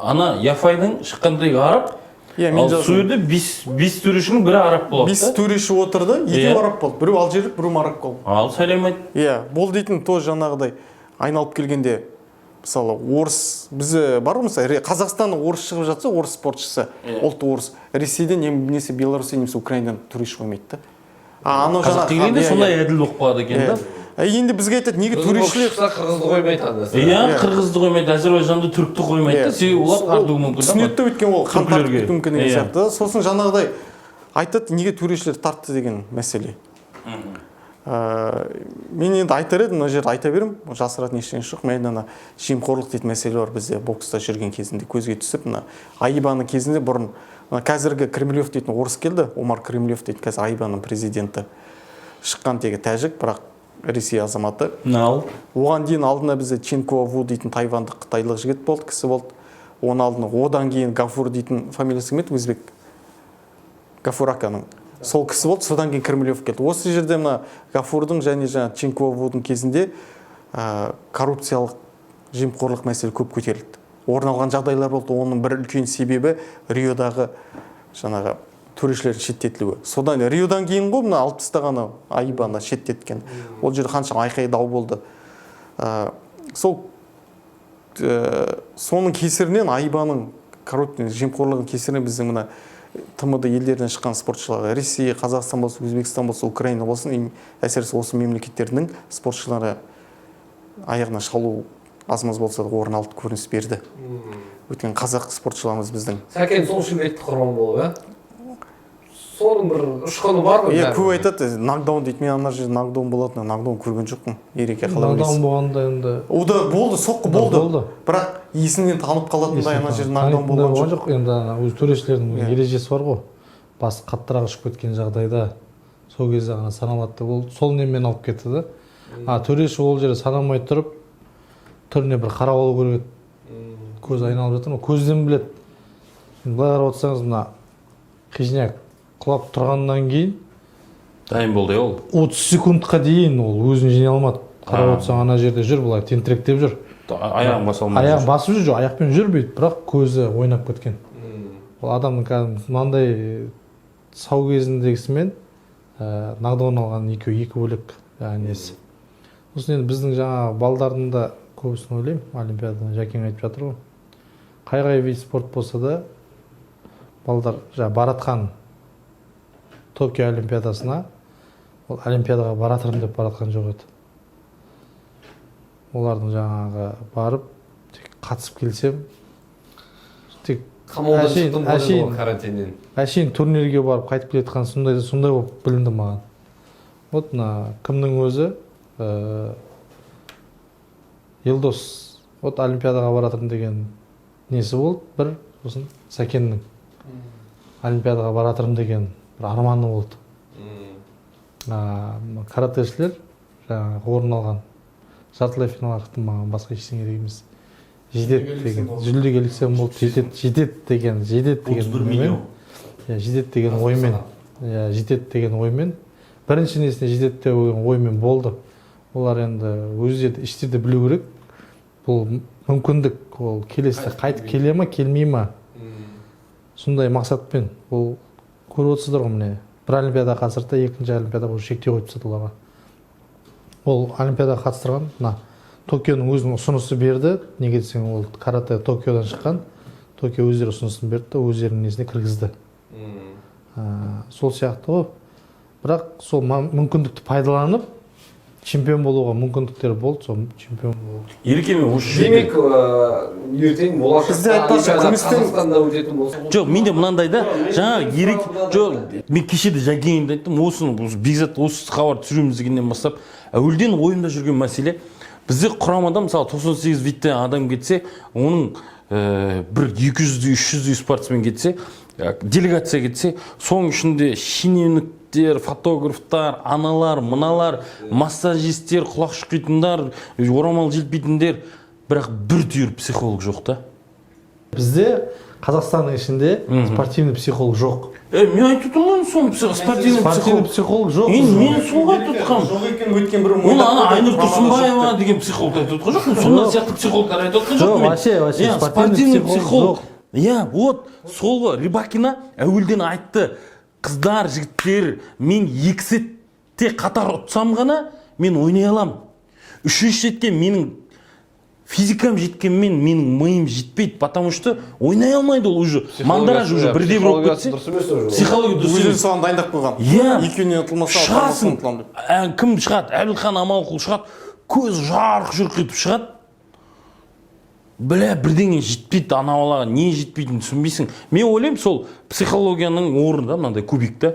Ана Яфайдың шыққандай араб. Ал сол жерде 5 төрешінің бірі араб болады. 5 төреші отырды, 2 араб болды. Біреу алжирлік, біреу марокко. Ал сәлем айт. Иә, бол дейтін тоже жаңағыдай айналып келгенде мысалы орыс бізде бар ғой, мысалы Қазақстаннан орыс шығып жатса, орыс спортшысы, ұлты орыс. Ресейден немесе Беларусьтен немесе Украинадан төреші қоймайды да. Қазақ келгенде сондай әділ болып қалады екен да. Енді бізге айтады, неге төрешілер қырғызды қоймайды? Иә, қырғызды қоймайды, әзербайжанды, түрікті қоймайды. Себебі олар артуы мүмкін. Түсінетті өткен ол қантартып мүмкін деген сияқты. Сосын жаңағыдай айтады неге төрешілер тартты деген мәселе. Мен енді айтар едім, мына жерде айта беремін, жасыратын ештеңе жоқ. Мен ана жемқорлық дейтін мәселе бар бізде бокста жүрген кезінде көзге түсіп, мына Айбаның кезінде бұрын қазіргі Кремлев дейтін орыс келді, Омар Кремлев дейтін қазір Айбаның президенті шыққан тегі тәжік, бірақ Ресей азаматы. Оған дейін алдына бізде Ченкова Ву дейтін тайвандық қытайлық жігіт болды, кісі болды. Одан кейін Гафур дейтін фамилиясы кім еді, өзбек Гафур Аканың. Сол кісі болды, содан кейін Кремлев келді. Осы жерде мына Гафурдың және Ченкова Вудың кезінде коррупциялық жемқорлық мәселе көп көтерілді. Орын алған жағдайлар болды. Оның бір үлкен себебі Риодағы жаңағы төрешілердің шеттетілуі. Содан Риодан кейін ғой мына 60-та ғана Айбаны шеттеткен. Ол жерде қанша айқай дау болды. Соның кесірінен Айбаның жемқорлығының кесірінен біздің мына ТМД елдерінен шыққан спортшылар, Ресей, Қазақстан болсын, Өзбекстан болсын, Украина болсын, әсіресе осы мемлекеттердің спортшылары аяғына шалу аз-маз болса да орын алып көрініс берді. Өйткені қазақ спортшыларымыз біздің. Сәкен сол үшін кетті құрбан болып, соның бір ұшқаны бар ғой? Көп айтады, нокдаун дейді. Мен ана жерде нокдаун болатын, нокдаун көрген жоқпын. Ереке қалай ойлайсыз? Нокдаун болғанда енді... Ода болды, соққы болды. Бірақ есінен танып қалатындай ана жерде нокдаун болған жоқ. Енді өз төрешілердің ережесі бар ғой. Басы қаттырақ ұшып кеткен жағдайда сол кезде ғана саналады болды. Сол немен алып кетті да. Төреші ол жерде санамай тұрып, түріне бір қарап алу керек еді. Көз айналып жатыр ма? Көзден біледі. Былай қарап отырсаңыз, мына Хижняк құлап тұрғаннан кейін дайын болды ол 30 секундқа дейін ол өзін жеңе алмады. Қарап отырсаң ана жерде жүр, былай тентіректеп жүр. Аяғын баса алмай жүр. Аяғын басып жүр, аяқпен жүрмейді, бірақ көзі ойнап кеткен. Ол адамның кәдімгі мынандай сау кезіндегісімен нокдаун алған екі бөлек несі. Сосын енді біздің жаңа балдардың да көбісін ойлаймын, олимпиададан Жәкең айтып жатыр ғой. Қай вид спорт болса да балдар баратқан Токио олимпиадасына, ол олимпиадаға баратырым деп баратқан жоқ еді. Олардың жаңағы барып, тек қатысып келсем, тек әшейін турнирге барып қайтып келетқан сондай болып білінді маған. Вот кімнің өзі Елдос, вот олимпиадаға баратырым деген несі болды, бір сосын Сәкеннің олимпиадаға баратырым деген бір арманы болды. Каратэшілер орын алған жартылай финалға маған басқа ештеңе емес. Жедет деген жүлде келсем болды, жедет деген оймен бірінші несіне жедет деген оймен болды. Олар енді өздері іштерде білу керек. Бұл мүмкіндік, ол келесі қайтып келе ма, келмей ма? Сондай мақсатпен ол көріп отырсыздар ғой, міне бір олимпиадаға қатыстырды, екінші олимпиадаға шектеу қойып тастады оларға. Ол олимпиадаға қатыстырған, Токионың өзінің ұсынысы берді. Неге десең, ол карате Токиодан шыққан. Токио өздері ұсынысын берді, өздерінің несіне кіргізді. Сол сияқты ғой. Бірақ сол мүмкіндікті пайдаланып, чемпион болуға мүмкіндіктері болды, сол чемпион болды. Еркемен осы демек ертең болашақта Қазақстанда өтетін болса. Жоқ, менде мынандай да, жаңа ерек жоқ, мен кешеде Жәкеңді айттым, осыны Бекзат осы хабар түсіреміз дегеннен бастап, әуелден ойымда жүрген мәселе, бізде құрамада мысалы 98 видтен адам кетсе, оның бір 200-300 спортсмен кетсе, делегация кетсе, соның ішінде шенеуніктер, фотографтар, аналар, мыналар, массажистер, құлақ шұқитындар, орамал желпейтіндер, бірақ бір түйір психолог жоқ та. Бізде Қазақстанның ішінде спортивный психолог жоқ. Мен айтып тұрмын, соны спортивный психолог жоқ. Мен соны айтып тұрмын. Жоқ екен өткен бір оны Айнұр Тұрсынбаева деген психолог айтып тұрған жоқ. Сондай сияқты психологтар айтып тұрған жоқ. Вообще спортивный психолог. Вот сол Рыбакина әуелден айтты, қыздар, жігіттер, мен 2 сетте қатар ұтсам ғана мен ойнай алам. 3-ші сетке менің физикам жеткенмен менің миым жетпейді, потому что ойнай алмайды ол уже. Мандараж уже бірде бір болып кетсе. Психология дұрыс емес. Өзін соған дайындап қойған. Екеуінен ұтылмаса шығасың. Кім шығады? Әбілхан Аманқұл шығады. Көз жарқ-жұрқ етіп шығады. бля бірдеңе жетпейді, ана балаға не жетпейтінін түсінбейсің. Мен ойлаймын сол психологияның орнында мынандай кубикті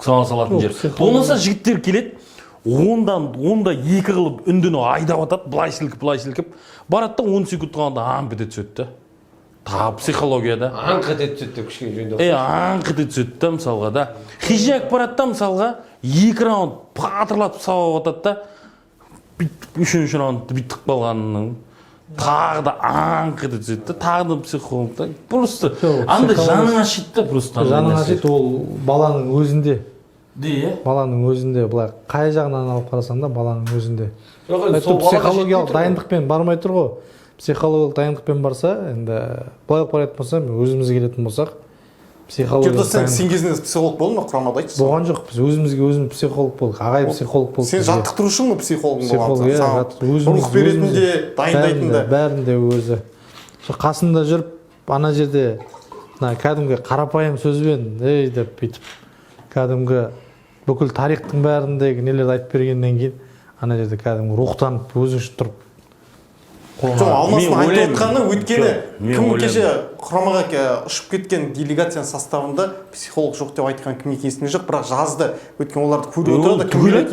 сала салатын жер. Болмаса жігіттер келеді, онда екі қылып үндіні айдап атады, былай сілкіп, барады да 10 секунд қалғанда аңқ ете түседі да. Тағы психологияда. Аңқ ете түседі деп кішкене жөндеп. Аңқ ете түседі да мысалға да. Хижак барады да мысалға 2 раунд патырлатып сабап атады да. Үшінші раундты бүйтіп қалғанның. Тағы да аңқ ете түседі да. Тағы да психологта. Просто анда жаның ашиды да просто. Жаның ашиды, ол баланың өзінде. Де, баланың өзінде, былай қай жағынан алып қарасаң да баланың өзінде. Сол психологиялық дайындықпен бармай тұр ғой. Психологиялық дайындықпен барса, енді былай қарайтын болсам, өзімізге келетін болсақ, психологиялық дайындық. Сен кезінде психолог болдың ба, құрамада айтшы? Болған жоқ, біз өзімізге психолог болдық, ағай психолог болдық. Сен жаттықтырушың ба психологың болған? Рух беретінде, дайындайтында. Бәрінде өзі. Қасында жүріп, ана жерде кәдімгі қарапайым сөзбен, ей деп бүйтіп, кәдімгі бүкіл тарихтың бәріндегі нелерді айтып бергеннен кейін, ана жерде кәдімгі рухтанып өзің үшін тұрып. Жоқ, Алмастың айтып отқаны, өйткені кім кеше құрамаға ұшып кеткен делегацияның составында психолог жоқ деп айтқан кім екені есімде жоқ, бірақ жазды. Өйткені оларды көріп отырады, кім керек,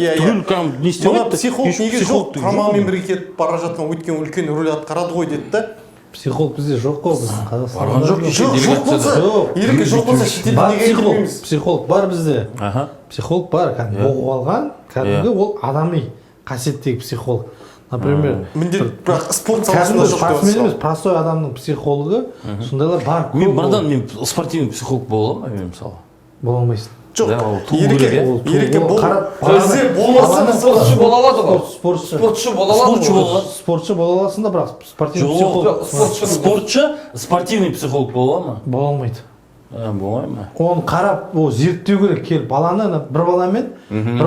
мына психолог неге жоқ, құрамамен бірге кетіп бара жатқан, өйткені үлкен рөл атқарады ғой деді да. Психолог бізде жоқ қой, біздің Қазақстанда. Жоқ болса, ерекше жоқ болса шетелде неге келмейміз? Психолог бар бізде. Психолог бар, кәдімгі оқып алған, кәдімгі ол адами қасиеттегі психолог. Например, бірақ спорт саласында жоқ деп отырсыз. Простой адамның психологы, сондайлар бар. Мен спортивный психолог бола алмаймын, мен мысалы. Бола алмайсың. Жоқ, ереке бізде болмаса спортшы бола алады ғой. Спортшы бола аласың да, бірақ спортивный психолог. Спортивный психолог бола ма? Бола алмайды. Болмай ма? Оны қарап, зерттеу керек. Кел, баланы, бір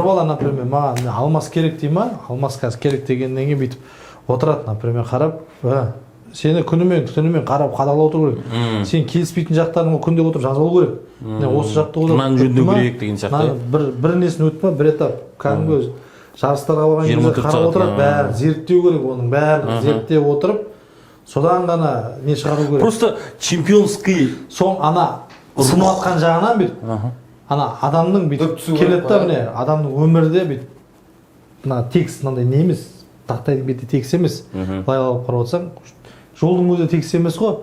бала, например, маған алмас керек дей ма? Алмас қазір керек дегеннен кейін бүйтіп отырады, например, қарап, сені күнімен қарап қадағалап отыру керек. Сен келіспейтін жақтарың күнде отырып жазылу керек. Осы жақты мынаны жөндеу керек деген сияқты. Бір несін өтіп, бір этап, кәдімгі жарыстарға барған кезде қарап отырады, бәрін зерттеу керек, оның бәрін зерттеп отырып, содан ғана не шығару керек. Просто чемпионский соң ана сынып атқан жағынан бүйтіп, ана адамның бүйтіп келеді да, міне адамның өмірде бүйтіп мына текст мынандай не емес, тақтайдың беті текст емес. Былай алып қарап отырсаң, жолдың өзі текст емес қой.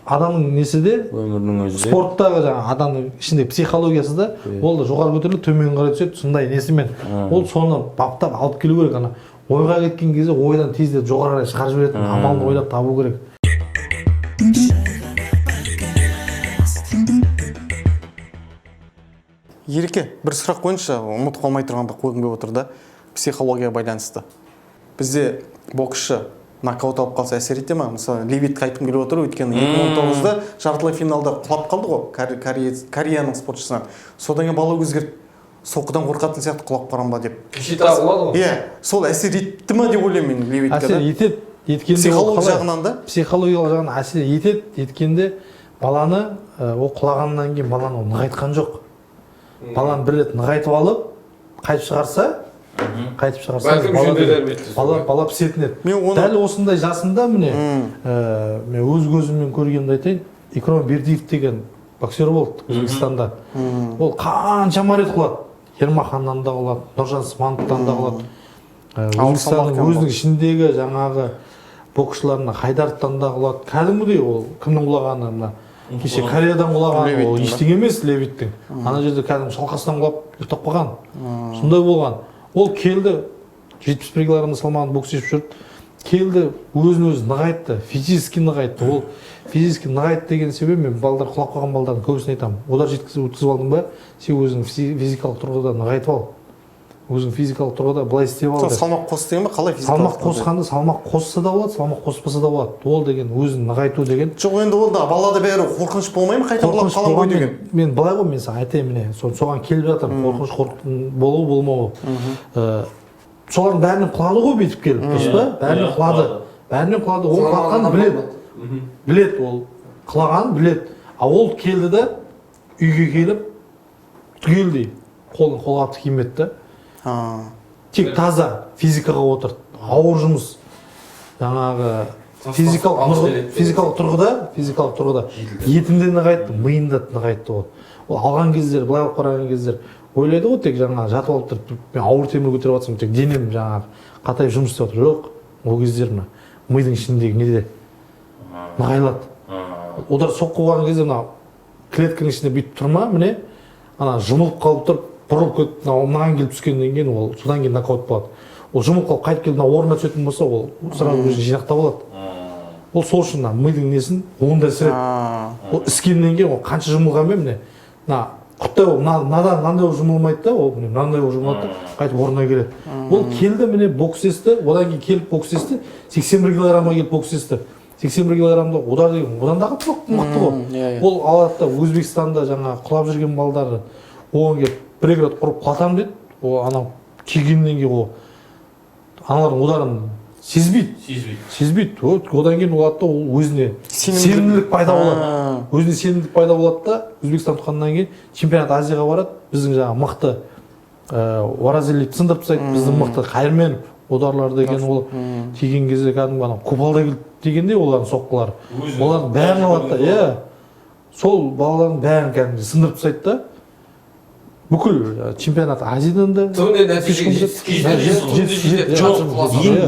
Адамның несі де, өмірінің өзі де, спорттағы жаңағы адамның ішінде психологиясы да, ол да жоғары көтеріліп төмен қарай түседі, сондай несімен. Ол соны баптап алып келу керек, ана ойға кеткен кезде ойдан тездетіп жоғары қарай шығарып жіберетін амалын ойлап табу керек. Ереке, бір сұрақ қойыңызшы, ұмытып қалмай тұрғанда қойғым келіп отыр да, психологияға байланысты. Бізде боксшы нокаут алып қалса әсер ете ма? Мысалы, Левитті айтқым келіп отыр, өйткені 2019-да жартылай финалда құлап қалды ғой, Кореяның спортшысынан. Содан кейін бала өзгеріп, соққыдан қорқатын сияқты құлап қалған ба деп. Шита болады ғой. Иә, сол әсер етті ма деп ойлаймын мен Левитке. Әсер етеді, психологиялық жағынан да. Психологиялық жағынан әсер етеді, еткенде баланы, ол құлағаннан кейін баланы нығайтқан жоқ. Баланы бір рет нығайтып алып, қайтып шығарса, бала пісетін еді. Дәл осындай жасында міне, мен өз көзіммен көргенімді айтайын, Икром Бердиев деген боксер болды Өзбекстанда. Ол қаншама рет құлады. Ермаханнан да құлады, Нұржан Смановтан да құлады. Өзбекстанның өзінің ішіндегі жаңағы боксшыларына Хайдаровтан да құлады. Кәдімгідей ол кімнің құлағаны мына кеше Кореядан құлаған, ол ештеңе емес Левиттің. Ана жерде кәдімгі шалқасынан құлап ұйықтап қалған. Сондай болған. Ол келді, 71 килограмм салмағында бокс шешіп жүрді. Келді, өзін-өзі нығайтты, физически нығайтты. Ол физически нығайтты деген себебі мен балдар құлап қалған балдардың көбісін айтамын. Олар өткізіп алдың ба, сен өзің физикалық тұрғыда нығайтып ал. Өзің физикалық тұрғыда былай істеп ал. Салмақ қос деген ба, қалай физикалық? Салмақ қосқанда салмақ қосса да болады, салмақ қоспаса да болады. Ол деген өзін нығайту деген. Жоқ, енді ол да балада бәрі қорқыныш болмай ма, қайта құлап қалам ғой деген. Мен былай ғой, мен саған айтайын, міне соған келіп жатырмын, қорқыныш болу болмауы. Солардың бәрінен құлады ғой бүйтіп келіп, дұрыс па? Бәрінен құлады. Ол құлатқанын біледі, ол құлағанын біледі. А ол келді да үйге келіп түгелдей қолын қолғапты кимеді да. Тек таза физикаға отырды, ауыр жұмыс, жаңағы физикалық тұрғыда етінде нығайтты, миында нығайтты ол. Ол алған кездер, былай алып қараған кездер ойлайды ғой, тек жаңағы жатып алып тұрып, мен ауыр темір көтеріп жатсам, тек денем жаңағы қатайып жұмыс істеп отыр. Жоқ, ол кездер мына мидың ішіндегі неде нығайлады. Олар соққы қойған кезде мына клетканың ішінде бүйтіп тұрма, міне ана жұмылып қалып тұрып, бұрылып кетіп, мынаған келіп түскеннен кейін ол содан кейін нокаут болады. Ол жұмылып қалып қайтып келіп орнына түсетін болса, ол сразу өзін жинақтап алады. Ол сол үшін мидың несін ондай сіреді. Ол іскеннен кейін ол қанша жұмылғанмен міне құттай ол мынандай болып жұмылмайды да, ол мынандай болып жұмылады да, қайтып орнына келеді. Ол келді міне бокс есті, одан кейін келіп бокс есті, 81 килограммға келіп бокс есті. 81 килограммда одан дағы мықты ғой. Ол алады да Өзбекстанда жаңағы құлап жүрген балдары оған келіп бір-екі рет ұрып құлатамын дейді. Ол анау тигеннен кейін ол аналардың ударын сезбейді. Одан кейін олады да ол өзіне сенімділік пайда болады. Өзіне сенімділік пайда болады да Өзбекстан тұтқаннан кейін чемпионат Азияға барады. Біздің жаңағы мықты Оразилиді сындырып тастайды. Біздің мықты Қайырменов ударлар деген ол тиген кезде кәдімгі анау купалда келді дегенде олардың соққылары. Олардың бәрін алады да, сол балалардың бәрін кәдімгі сындырып тастайды да. Бүкіл чемпионат Азиядан да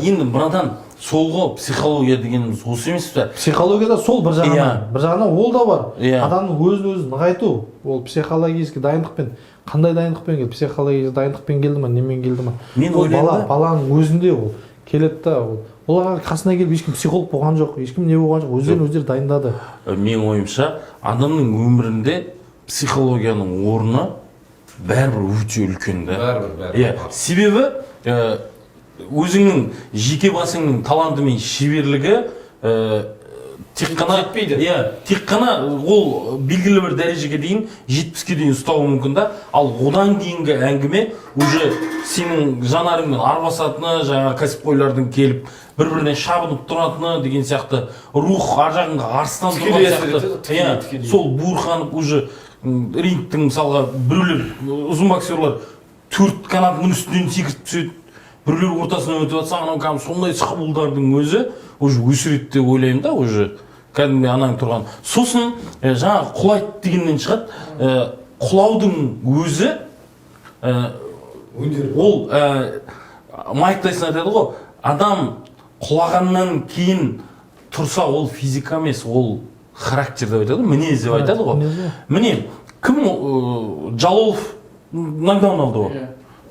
енді мынадан солғы психология дегеніміз осы емес пе? Психологияда сол бір жағынан ол да бар. Адамның өзін нығайту, ол психологический дайындықпен, қандай дайындықпен келді, психологический дайындықпен келді ма, немен келді ма? Мен ойлаймын баланың өзінде ол келеді да, оларға қасына келіп ешкім психолог болған жоқ, ешкім не болған жоқ, өздері дайындады. Менің ойымша адамның өмірінде психологияның орны бәрібір өте үлкен да. Себебі өзіңнің жеке басыңның таланты мен шеберлігі тек қана ол белгілі бір дәрежеге дейін 70-ке дейін ұстауы мүмкін да. Ал одан кейінгі әңгіме уже сенің жанарыңмен арбасатыны, жаңа кәсіпқойлардың келіп бір-бірінен шабынып тұратыны деген сияқты рух ар жағыңға арыстан тұрған сияқты. Сол буырқанып уже рингтің мысалға біреулер ұзын боксерлар 4 канатының үстінен секіріп түседі, біреулер ортасынан өтіп жатса, анау кәдімгі сондай шабуылдардың өзі уже өсіреді деп ойлаймын да, уже кәдімгі анаң тұрған. Сосын жаңағы құлайды дегеннен шығады, құлаудың өзі ол Майк Тайсон айтады ғой, адам құлағаннан кейін тұрса ол физика емес, ол характер деп айтады, мінез деп айтады ғой. Міне, кім Жалолов нокдаун алды ғой?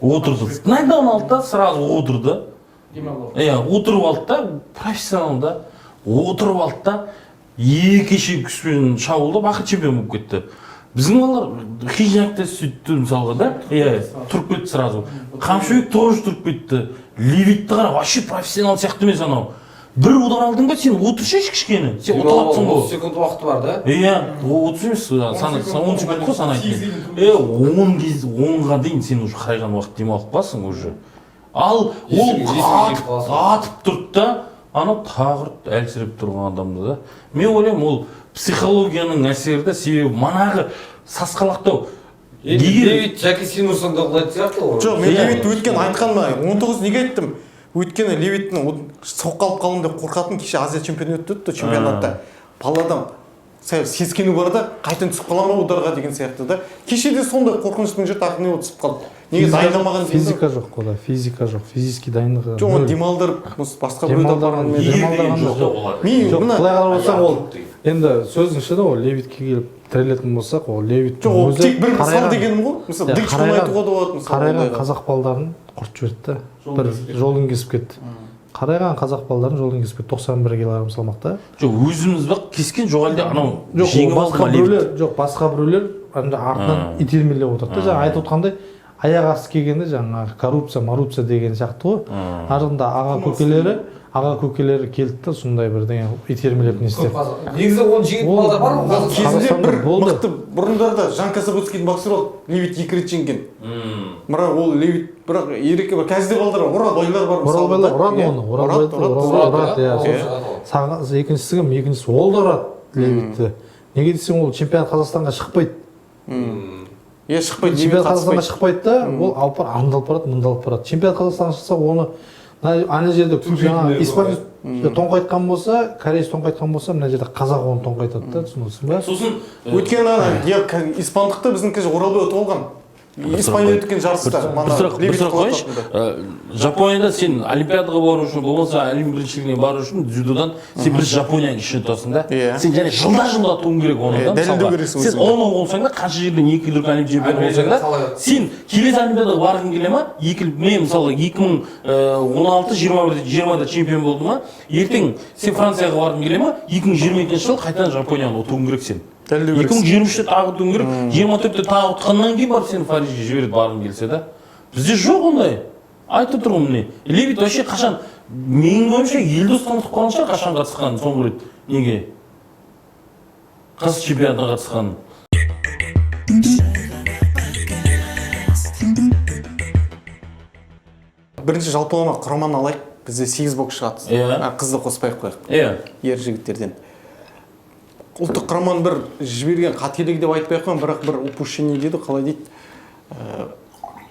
Отырды. Нокдаун алды да, сразу отырды. Отырып алды да, профессионалда отырып алды да, екі күшпен шабуылдап ақыр чемпион болып кетті. Біздің балалар хижнакта сөйтті мысалға да, тұрып кетті сразу. Қамшыбек тоже тұрып кетті. Левитті қара, вообще профессионал сияқты емес анау. Бір удар алдың ба, сен отыршы кішкене. Сен отырапсың ғой. 30 секунд уақыты бар да? 30 емес, 10 секунд қой санайтын. 10-ға дейін сен уже қарайған уақыт демалып қаласың уже. Ал ол атып тұрды да, анау тағырт әлсіреп тұрған адамды да. Мен ойлаймын, ол психологияның әсері да, себебі манағы сасқалақтау. Левит Жаки Синусың да құлайды сияқты ғой. Жоқ, мен Левит өткен айтқанма 19 неге айттым? Өйткені Левиттің соққалып қалым деп қорқатын кеше Азия чемпионы өтті чемпионатта. Баладан сескену бар да, қайтын түсіп қала ма ударға деген сияқты да. Кеше де сондай қорқыныштың жұрт ақырын түсіп қалды. Неге дайындамаған деймін? Физика жоқ қой, физика жоқ, физический дайындығы. Жоқ, оны демалдырып, басқа біреуді апарған мен. Жоқ, былай қарап отырсаң ол енді сөздің ішінде ол Левитке келіп тірелетін болсақ, ол Левиттің өзі. Жоқ, тек бір мысал дегенім ғой. Мысалы, дік шықпай айтуға да болады мысалы. Қарайған қазақ балдарын құртып жіберді. Бір жолын кесіп кетті. Қарайған қазақ балдарын жолын кесіп кетті. 91 килограмм салмақта. Жоқ, өзіміз бақ кескен жоқ әлде анау жеңіп алды ма Левит? Жоқ, басқа біреулер артынан итермелеп отырды. Жаңа айтып отқандай аяқ асты келгенде жаңағы коррупция деген сияқты ғой. Арында аға көкелері келді да, сондай бір деген итермелеп не істеп. Негізі оны жеңіп балдар бар ғой. Кезінде бір мықты бұрындарда Жан Касабовскийдің боксері болды, Левит 2 рет жеңген. Бірақ ол Левит, бірақ ереке бар, қазір балдар бар, Оралбайлар бар мысалы. Оралбайлар ұрады. Екіншісі кім? Екіншісі ол да ұрады Левитті. Неге десең ол чемпионат Қазақстанға шықпайды. Шықпайды. Чемпионат Қазақстанға шықпайды да, ол алып андалып барады, мындалып барады. Чемпионат Қазақстанға шықса оны ана жерде жаңағы испанец тоңқайтқан болса, кореец тоңқайтқан болса, мына жерде қазақ оны тоңқайтады да, түсінесің ба? сосын өйткені испандықты біздің Оралбай ұтып алған. Испания өткен жарыста. бір сұрақ қойшы. Жапонияда сен олимпиадаға бару үшін, болмаса әлем біріншілігіне бару үшін дзюдодан сен бірінші Жапонияның ішіне тұрасың да. Сен және жылда туың керек оны да. Сен 10 болсаң да, қанша жерден 2 дүркін әлем чемпионы болсаң да, сен келесі олимпиадаға барғың келе ма? Мен мысалы 2016-20-20-да чемпион болдым ма? Ертең сен Францияға барғың келе ма? 2022 жылы қайтадан Жапонияны ұтуың керек сен. 2023-те тағы ұтуың керек, 24-те тағы ұтқаннан кейін барып сені Парижге жібереді барғың келсе да. Бізде жоқ ондай. Айтып тұрмын міне. Левит вообще қашан, менің ойымша Елдостан ұтып қалған шығар қашан қатысқан соңғы рет. Неге? Қыз чемпионатына қатысқан. Бірінші жалпылама құраманы алайық. Бізде 8 боксшы қатысты. Қызды қоспай-ақ қояйық. Ер жігіттерден. Ұлттық құраманы бір жіберген қателігі деп айтпай-ақ қоймын, бірақ бір упущение дейді, қалай дейді.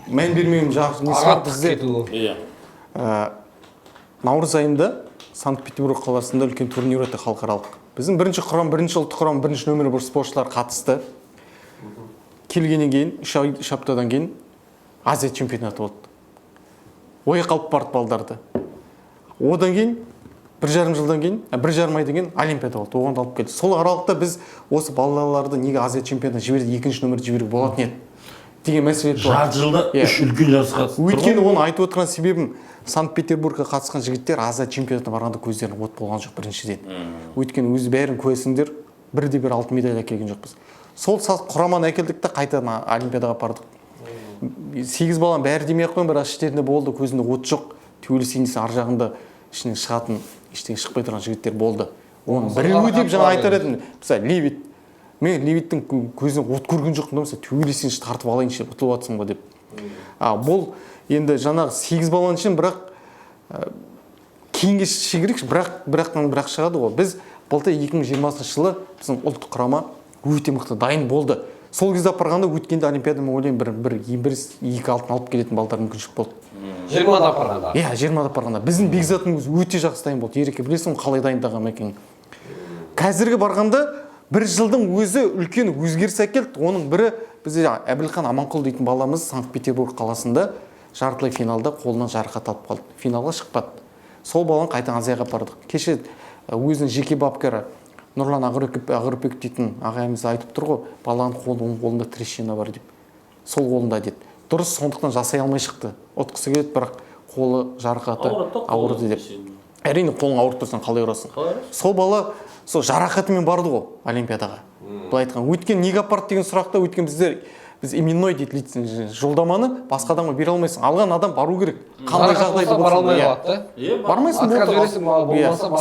Мән бермеген жақсы несі бар бізде. Наурыз айында Санкт-Петербург қаласында үлкен турнир өтті халықаралық. Біздің бірінші құрам, бірінші ұлттық құрам, бірінші нөмірі бір спортшылар қатысты. Келгеннен кейін, 3 аптадан кейін Азия чемпионаты болды. Ой қалып барды балдарды. Одан кейін 1,5 жылдан кейін, 1,5 айдан кейін олимпиада болды. Оған алып келді. Сол аралықта біз осы балаларды неге Азия чемпионатына жіберді, екінші нөмірді жіберуге болатын еді деген мәселе бар. Жарты жылда 3 үлкен жарыс қатысты. Өйткені оны айтып отырған себебім Санкт-Петербургқа қатысқан жігіттер Азия чемпионатына барғанда көздеріне от болған жоқ біріншіден. Өйткені өзі бәрін көресіңдер, бірде-бір алтын медаль әкелген жоқпыз. Сол құраманы әкелдік та қайтадан олимпиадаға бардық. 8 баланың бәрі демей-ақ қойын, бірақ іштерінде болды, көзінде от жоқ. Төбелесеңдесе ар жағында ішінен шығатын, ештеңе шықпай тұрған жігіттер болды. Оны біреуі деп жаңа айтар едім. Мысалы, Левит. Мен Левиттің көзінен от көрген жоқпын, мысалы, төбелесеңші тартып алайыншы, ұтылып жатсың ба деп. Бұл енді жаңағы 8 баланың ішін, бірақ кейінге шегерекші, бірақ шығады ғой. Біз былтыр 2020 жылы біздің ұлттық құрама өте мықты дайын болды. Сол кезде апарғанда өткенде олимпиадама ойлаймын бір 2 алтын алып келетін балдар мүмкіншілік болды. 20-да апарғанда. 20-да апарғанда. Біздің Бекзаттың өзі өте жақсы дайын болды. Ереке білесің қалай дайындаған екен. Қазіргі барғанда 1 жылдың өзі үлкен өзгеріс әкелді. Оның бірі бізде Әбілхан Аманқұл дейтін баламыз Санкт-Петербург қаласында жартылай финалда қолынан жарақат алып қалды. Финалға шықпады. Сол баланы қайтадан Азияға апардық. Кеше өзінің жеке бапкері Нұрлан Ағырбек дейтін ағайымыз айтып тұр ғой, баланың қолында трещина бар деп. Сол қолында деді. Дұрыс, сондықтан жасай алмай шықты. Отқысы келеді, бірақ қолы жарақаты ауырды деп. Әрине қолың ауырып тұрсаң қалай ұрасың. Сол бала сол жарақатымен барды ғой олимпиадаға. Былай айтқан, өткен неге апарды деген сұрақта, өткен біз именной дейді жолдаманы басқа адамға бере алмайсың. Алған адам бару керек. Қандай жағдайда болса, бармайсың.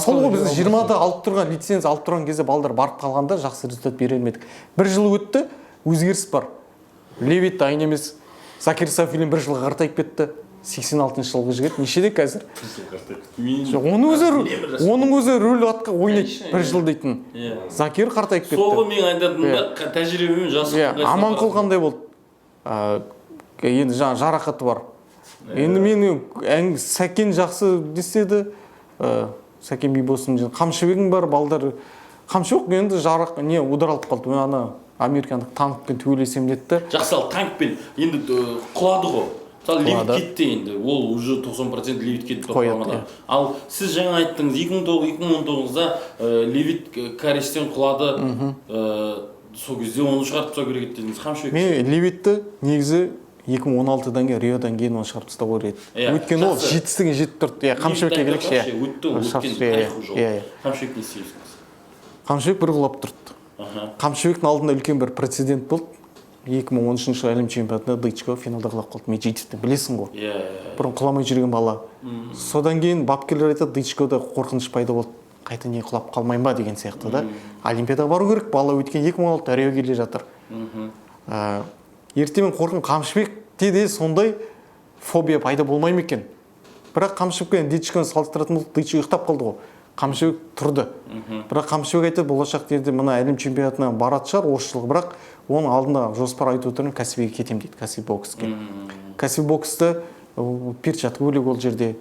Сол ғой біз 20-да алып тұрған лицензия алып тұрған кезде балдар барып қалғанда жақсы результат бере алмедік. 1 жыл өтті, өзгеріс бар. Левит дайын емес. Закир Сафилин 1 жылға қартайып кетті. 86 жылғы жігіт, нешеде қазір? Оның өзі рөл атқа ойнайды 1 жыл дейтін. Закир қартайып кетті. Соғы мен айтатында тәжірибемен жасық. Аманқұл қандай болды? Енді жаңа жарақаты бар. Енді мен Сәкен жақсы деседі. Сәкен Бейбосым, Қамшыбегің бар, балдар. Қамшыбек енді удар алып қалды. Ана американдық танкпен төбелесем деді. Жақсы ал танкпен енді құлады ғой. Мысалы Левит кетті енді, ол уже 90% Левит кетті тоқпамада. Ал сіз жаңа айттыңыз, 2019-да Левит Карестен құлады, сол кезде оны шығарып тастау керек дедіңіз. Қамшыбек? Мен Левитті негізі 2016-дан кейін Риодан кейін оны шығарып тастау керек еді. Өйткені ол жетістігін жетіп тұрды. Қамшыбекке керекші. Қамшыбек не істейсіңіз? Қамшыбек бір құлап тұрды. Қамшыбектің алдында үлкен бір прецедент болды. 2013 жылы әлем чемпионатында Дычко финалда құлап қалды. Меджидовты білесің ғой. Бұрын құламай жүрген бала. Содан кейін бапкерлер айтады, Дычкода қорқыныш пайда болды. Қайта не құлап қалмайын ба деген сияқты да. Олимпиадаға бару керек. Бала өткен 2016-да Рио келе жатыр. Ертемен қорқын Қамшыбекте де сондай фобия пайда болмай ма екен? Бірақ Қамшыбекпен Дычконы салыстыратын болсақ, Дычко ұйықтап қалды ғой. Қамшыбек тұрды. Бірақ Қамшыбек айтты, болашақ жерде мына әлем чемпионатына баратын шығар осы жылы, бірақ оның алдында жоспар айтып отырмын, кәсібиге кетем дейді, кәсіби боксқа. Кәсіби боксты перчатка бөлек ол жерде.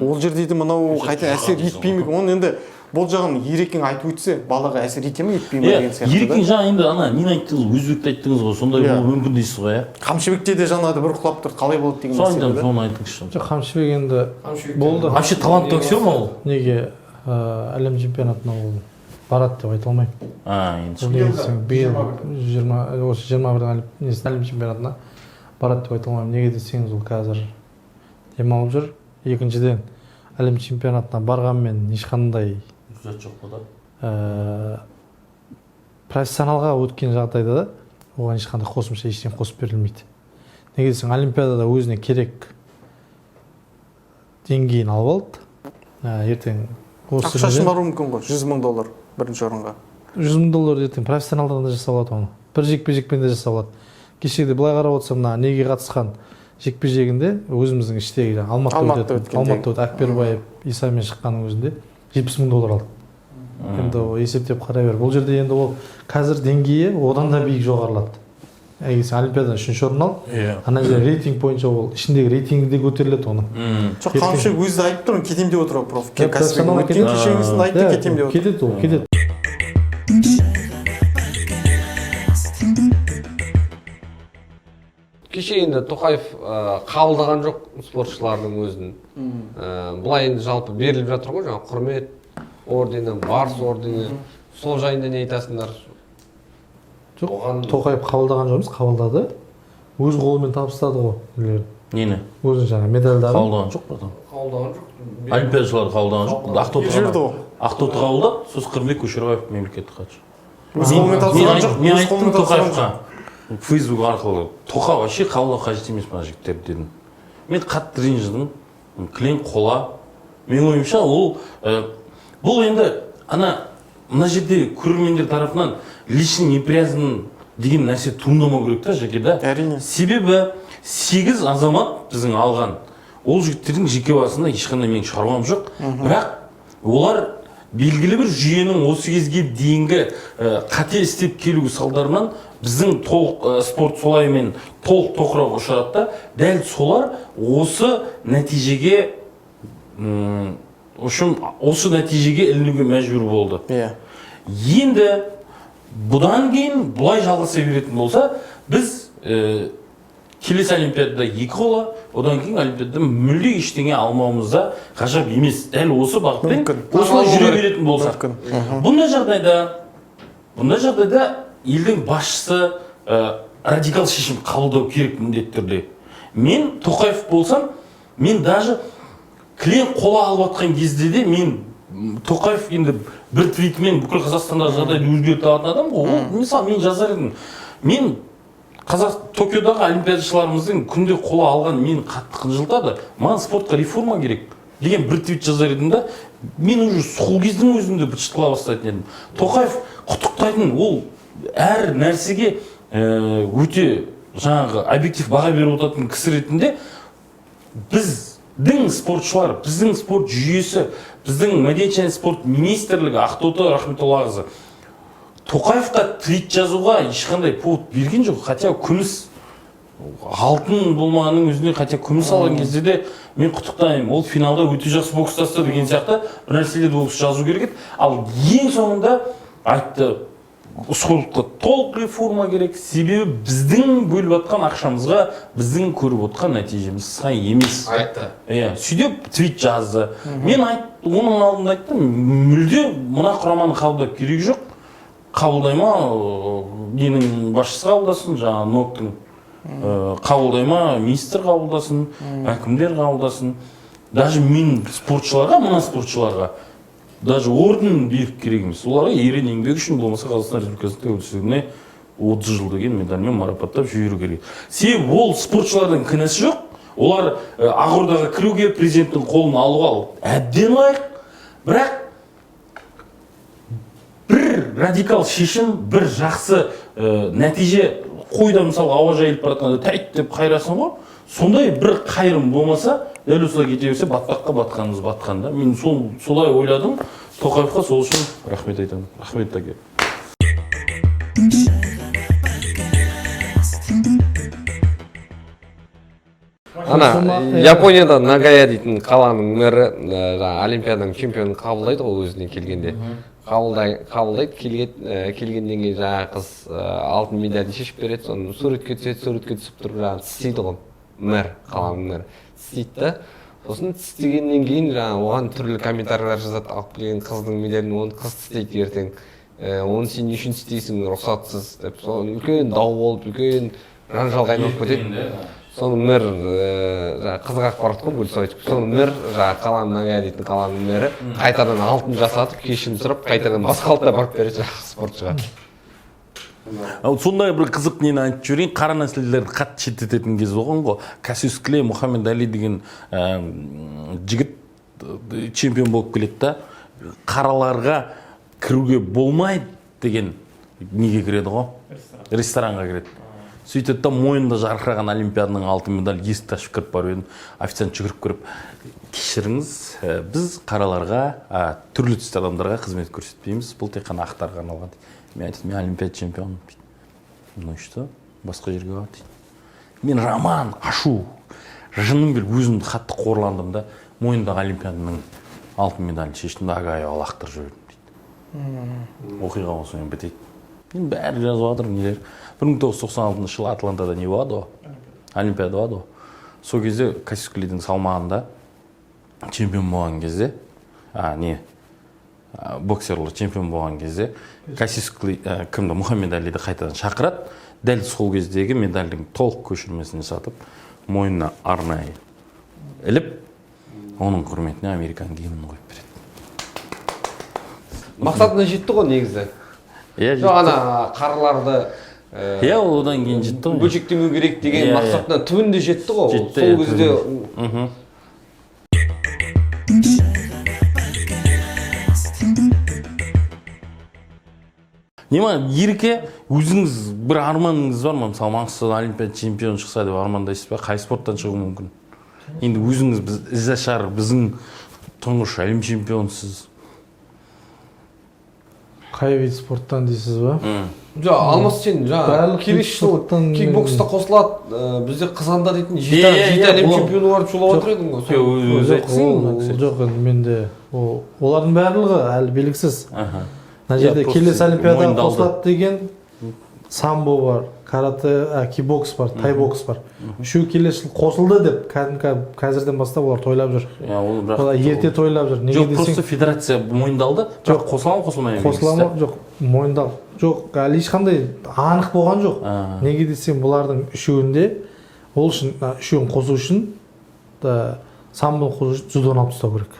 Ол жерде де мынау қайта әсер етпей ме? Оны енді бұл жағын Ерекең айтып өтсе, балаға әсер ете ме, етпей ме деген сияқты. Ерекең жаңа енді ана нені айттыңыз, өзбекті айттыңыз ғой, сондай болуы мүмкін дейсіз ғой, иә? Қамшыбекте де жаңағыдай бір құлап тұр, қалай болады деген мәселе. Соны айтыңызшы. Жоқ, Қамшыбек енді болды. Вообще талантты актер ма ол? Неге әлем чемпионатына ол барады деп айта алмаймын. Енді биыл 21-дің әлем чемпионатына барады деп айта алмаймын. Неге десеңіз, ол қазір демалып жүр. Екіншіден, әлем чемпионатына барғанмен ешқандай профессионалға өткен жағдайда да оған ешқандай қосымша ештеңе қосып берілмейді. Неге десең, олимпиадада өзіне керек деңгейін алып алды. Ертең ақшасын бару мүмкін ғой, $100,000 бірінші орынға. $100,000 ертең профессионалдан да жасап алады оны. Бір жекпе-жекпен де жасап алады. Кешегіде былай қарап отырсам, мына неге қатысқан жекпе-жегінде өзіміздің іштегі Алматыда өтті Акбербаев Исамен шыққанның өзінде $70,000 алды. Енді есептеп қарай бер. Бұл жерде енді ол қазір деңгейі одан да биік жоғарылады. Егер олимпиададан 3-ші орын алды, ана жерде рейтинг бойынша ол ішіндегі рейтингі де көтеріледі оның. Жоқ, Қамшыбек өзі айтып тұр, кетем деп отыр, проф. Кәсіпбек өткен кешеңізін айтты, кетем деп отыр. Кетеді ол, кетеді. Кеше енді Тоқаев қабылдаған жоқ спортшылардың өзін. Бұлай енді жалпы беріліп жатыр ғой, жаңа құрмет ордені, барыс ордені. Сол жайында не айтасыңдар? Жоқ, Тоқаев қабылдаған жоқ емес, қабылдады. Өз қолымен табыстады ғой. Нені? Өзінің жаңа медальдарын. Қабылдаған жоқ братан. Қабылдаған жоқ. Олимпиадашылар қабылдаған жоқ. Ақтоты қабылдап, сосын Қырымбек Көшербаев мемлекеттік хатшы. Өз қолымен табыстаған жоқ. Мен айттым Тоқаевқа. Facebook арқылы Тоқа вообще қабылдау қажет емес мына жігіттер дедім. Мен қатты ренжідім. Кілең қола. Мен ойымша бұл енді мына жерде көрермендер тарапынан личный неприязнь деген нәрсе туындамау керек та жеке да. Әрине. Себебі 8 азамат біздің алған. Ол жігіттердің жеке басында ешқандай менің шаруам жоқ. Бірақ олар белгілі бір жүйенің осы кезге дейінгі қате істеп келуі салдарынан біздің толық спорт солаймен толық тоқырауға ұшырады да, дәл солар осы нәтижеге ілінуге мәжбүр болды. Енді бұдан кейін бұлай жалғаса беретін болса, біз келесі олимпиадада 2 қола, одан кейін олимпиадада мүлде ештеңе алмауымызда ғажап емес. Дәл осы бағытпен осылай жүре беретін болсақ. Бұндай жағдайда елдің басшысы радикал шешім қабылдау керек міндетті түрде. Мен Тоқаев болсам, мен даже кілең қола алып атқан кезде де мен Тоқаев енді бір твитмен бүкіл Қазақстандағы жағдайды өзгерте алатын адам ғой. Мысалы мен жазар едім. Мен Токиодағы олимпиадашыларымыздың күнде қола алған мен қатты қынжылтады. Маған спортқа реформа керек деген бір твит жазар едім да, мен уже сол кездің өзінде бытшытыла бастайтын едім. Тоқаев құттықтайтын, ол әр нәрсеге өте жаңағы объектив баға беріп отыратын кісі ретінде біздің спортшылар, біздің спорт жүйесі, біздің мәдениет және спорт министрлігі Ақтоты Рахметоллақызы Тоқаевқа твит жазуға ешқандай повод берген жоқ. Хотя күміс алтын болмағанның өзіне, хотя күміс алған кезде де мен құттықтаймын. Ол финалда өте жақсы бокстасты деген сияқты бір нәрселерді бокс жазу керек еді. Ал ең соңында айтты, спортқа толық реформа керек. Себебі біздің бөліп атқан ақшамызға біздің көріп отқан нәтижеміз сай емес. Айтты. Сөйтіп твит жазды. Мен оның алдында айттым, мүлде мына құраманы қабылдап керек жоқ. Қабылдай ма, ненің басшысы қабылдасын, жаңа НОК-тың қабылдай ма, министр қабылдасын, әкімдер қабылдасын. Даже мен спортшыларға, мына спортшыларға даже орден беріп керек емес. Оларға ерен еңбек үшін болмаса Қазақстан Республикасының тәуелсіздігіне 30 жыл деген медальмен марапаттап жіберу керек. Себебі ол спортшылардың кінәсі жоқ. Олар Ақордаға кіруге президенттің қолын алуға әбден лайық. Бірақ бір радикал шешім, бір жақсы нәтиже қойда мысалы ауа жайылып баратқанда тәйт деп қайрасың ғой. Сондай бір қайрым болмаса, дәл осылай кете берсе батпаққа батқанымыз батқанда. Мен солай ойладым. Тоқаевқа сол үшін рахмет айтамын. Рахмет әке. ана Японияда Нагая дейтін қаланың мэрі жаңағы олимпиаданың чемпионын қабылдайды ғой өзіне келгенде. Қабылдайды келгеннен кейін жаңағы қыз алтын медальді шешіп береді, соны суретке түсіп тұрып жаңағы тістейді ғой мэр, қаланың мэрі тістейді да. Сосын тістегеннен кейін жаңағы оған түрлі комментарийлер жазады, алып келген қыздың медалін оны қыз тістейді ертең. Оны сен не үшін істейсің, рұқсатсыз деп, сол үлкен дау болып, үлкен жанжалға айналып кетеді. Соны мэр қызық ақпарат қой бөлісіп айтып. Соны мэр қаланың Нагая дейтін қаланың мэрі қайтадан алтын жасатып, кешірім сұрап, қайтадан басқа алтынға барып береді спортшыға. Сондай бір қызық нені айтып жіберейін, қара нәсілдерді қатты шеттететін кез болған ғой. Кассиус Клей, Мухаммед Али деген жігіт чемпион болып келеді да, қараларға кіруге болмайды деген неге кіреді ғой? Ресторанға кіреді. Сөйтеді да, мойнында жарқыраған олимпиаданың алтын медаль есікті ашып кіріп барып едім, официант жүгіріп кіріп, кешіріңіз, біз қараларға, түрлі түсті адамдарға қызмет көрсетпейміз, бұл тек қана ақтарға арналған. Мен айтып, мен олимпиада чемпионмын дейді. Ну и что? Басқа жерге бар дейді. Мен роман, ашу, жыным келіп өзімді қатты қорландым да, мойнындағы олимпиаданың алтын медалін шештім да, Нагаяға лақтырып жібердім дейді. Оқиға осымен бітейді. Мен бәрі жазып жатыр нелер. 1996 жылы Атлантада не болады ғой? Олимпиада болады ғой. Сол кезде Кассиус Клейдің салмағында чемпион болған кезде, боксерлер чемпион болған кезде, Кассиус Клей кімді Мухаммед Алиді қайтадан шақырады, дәл сол кездегі медальдің толық көшірмесін жасатып, мойнына арнайы іліп, оның құрметіне американ гимнін қойып береді. Мақсатына жетті ғой негізі. Жоқ, ана қарыларды одан кейін жетті ғой. Бөлшектемеу керек деген мақсатына түбінде жетті ғой. Сол кезде Нема, Ерке, өзіңіз бір арманыңыз бар ма? Мысалы, Маңғыстаудан олимпиада чемпион шықса деп армандайсыз ба? Қай спорттан шығуы мүмкін? Енді өзіңіз ізашар, біздің тұңғыш әлем чемпионсыз. Қай вид спорттан дейсіз ба? Жоқ, Алмас сен келесі жыл кикбокста қосылады, бізде Қызанда дейтін жеті әлем чемпионы барып шулап отыр едің ғой. Өзі айтсың? Жоқ, менде олардың барлығы әлі белгісіз. Мына жерде келесі олимпиадаға қосылады деген самбо бар, карате, кикбокс бар, тайбокс бар. Үшеуі келесі жыл қосылды деп, қазірден бастап олар тойлап жүр. Олар ерте тойлап жүр. Жоқ, просто федерация мойындалды, жоқ қосыла ма қосылмай ма? Қосыла ма? Жоқ, мойындалды. Жоқ, әлі ешқандай анық болған жоқ. Неге десем, бұлардың үшеуінде, ол үшін, үшеуін қосу үшін, самбоны қосу үшін дзюдоны алып тастау керек.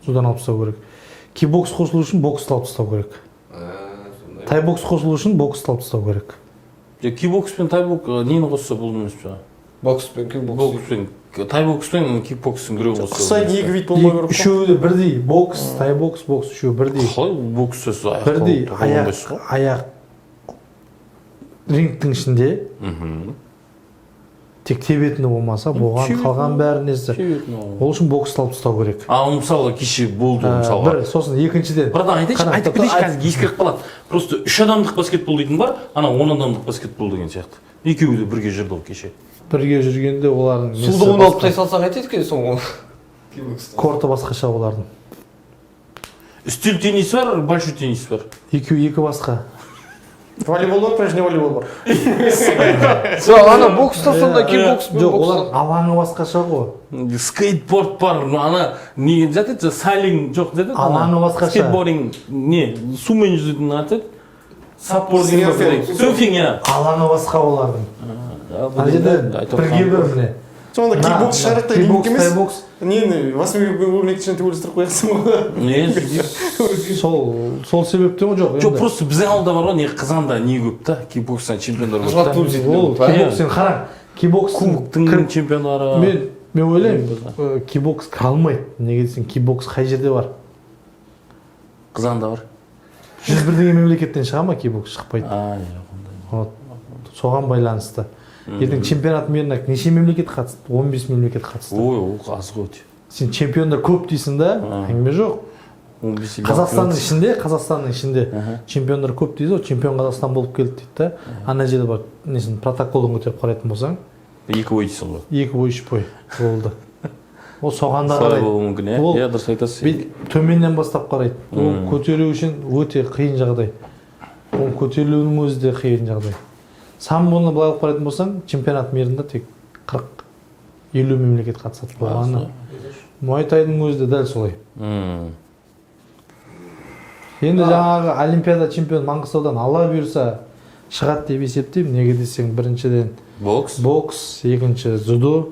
Дзюдоны алып тастау керек. Кикбокс қосылу үшін боксты алып тастау керек. Тайбокс қосылу үшін боксты алып тастау керек. Кикбокс пен тайбокс нені қосса бұл емес пе? Бокс пен кикбокс. Тайбокс пен кикбокстың біреу қосса. Қысайды екі вид болмай керек. Үшеуі де бірдей. Бокс, тайбокс, бокс үшеуі бірдей. Қалай бокс сөз аяқ бірдей. Аяқ рингтің ішінде тек тебетіні болмаса, болған қалған бәрі несі. Ол үшін боксты алып тастау керек. Мысалы, кеше болды, мысалға. Бір, сосын екіншіден. Бірді айтып кетейші, қазір ескеріп қалады. Просто 3 адамдық баскетбол дейтін бар, ана 10 адамдық баскетбол деген сияқты. Екеуі де бірге жүрді ол кеше. Бірге жүргенде олардың несі. Сұлдығын алып тайсалсақ айтеді екен соңғы. Корты басқаша олардың. Үстел теннис бар, большой теннис бар. Екеуі екі басқа. Волейбол бар, прежде волейбол бар. Жоқ, ана бокста сонда кикбокс пен жоқ, бокс. олар алаңы басқаша ғой. Скейтборд бар, ана не жатады, сайлинг жоқ жатады. Алаңы басқаша. Скейтбординг, не, сумен жүзетін жатады. Саппординг бар. Серфинг, я. Алаңы басқа олардың. Ана жерде бірге бір міне. Сонда кикбокс шарықтай лимит емес. Тайбокс. Нені, 8 кішін төбелестіріп қоясың ғой. Не, сол себептен ғой жоқ. жоқ, просто біздің ауылда бар ғой, не Қызанда не көп та, кикбокстан чемпиондар көп та. Кикбокстен қараң, кикбокстың Кубоктың чемпиондары. Мен ойлаймын, кикбокс кіре алмайды. Неге десең, кикбокс қай жерде бар? Қызанда бар. 101 деген мемлекеттен шыға ма кикбокс? Шықпайды. Соған байланысты. Ертең чемпионат мирына неше мемлекет қатысты? 15 мемлекет қатысты. Ой, ол аз ғой. Сен чемпиондар көп дейсің да, әңгіме жоқ. Қазақстанның ішінде чемпиондар көп дейді, чемпион Қазақстан болып келді дейді да. Ана жерде бар, несін протоколын көтеріп қарайтын болсаң, 2 ой дейсің ғой. 2 ой 3 бой болды. Ол соған да Солай қарайды. болуы мүмкін, иә? Ол Иә, дұрыс айтасыз. төменнен бастап қарайды. Ол көтеру үшін өте қиын жағдай. Ол көтерілуінің өзі де қиын жағдай. Самбоны былай алып қарайтын болсаң, чемпионат мирында тек 40-50 мемлекет қатысады болғаны. Муайтайдың өзі де дәл солай. Енді жаңағы олимпиада чемпион Маңғыстаудан Алла бұйырса шығады деп есептеймін. Неге десең, біріншіден бокс, екінші дзюдо,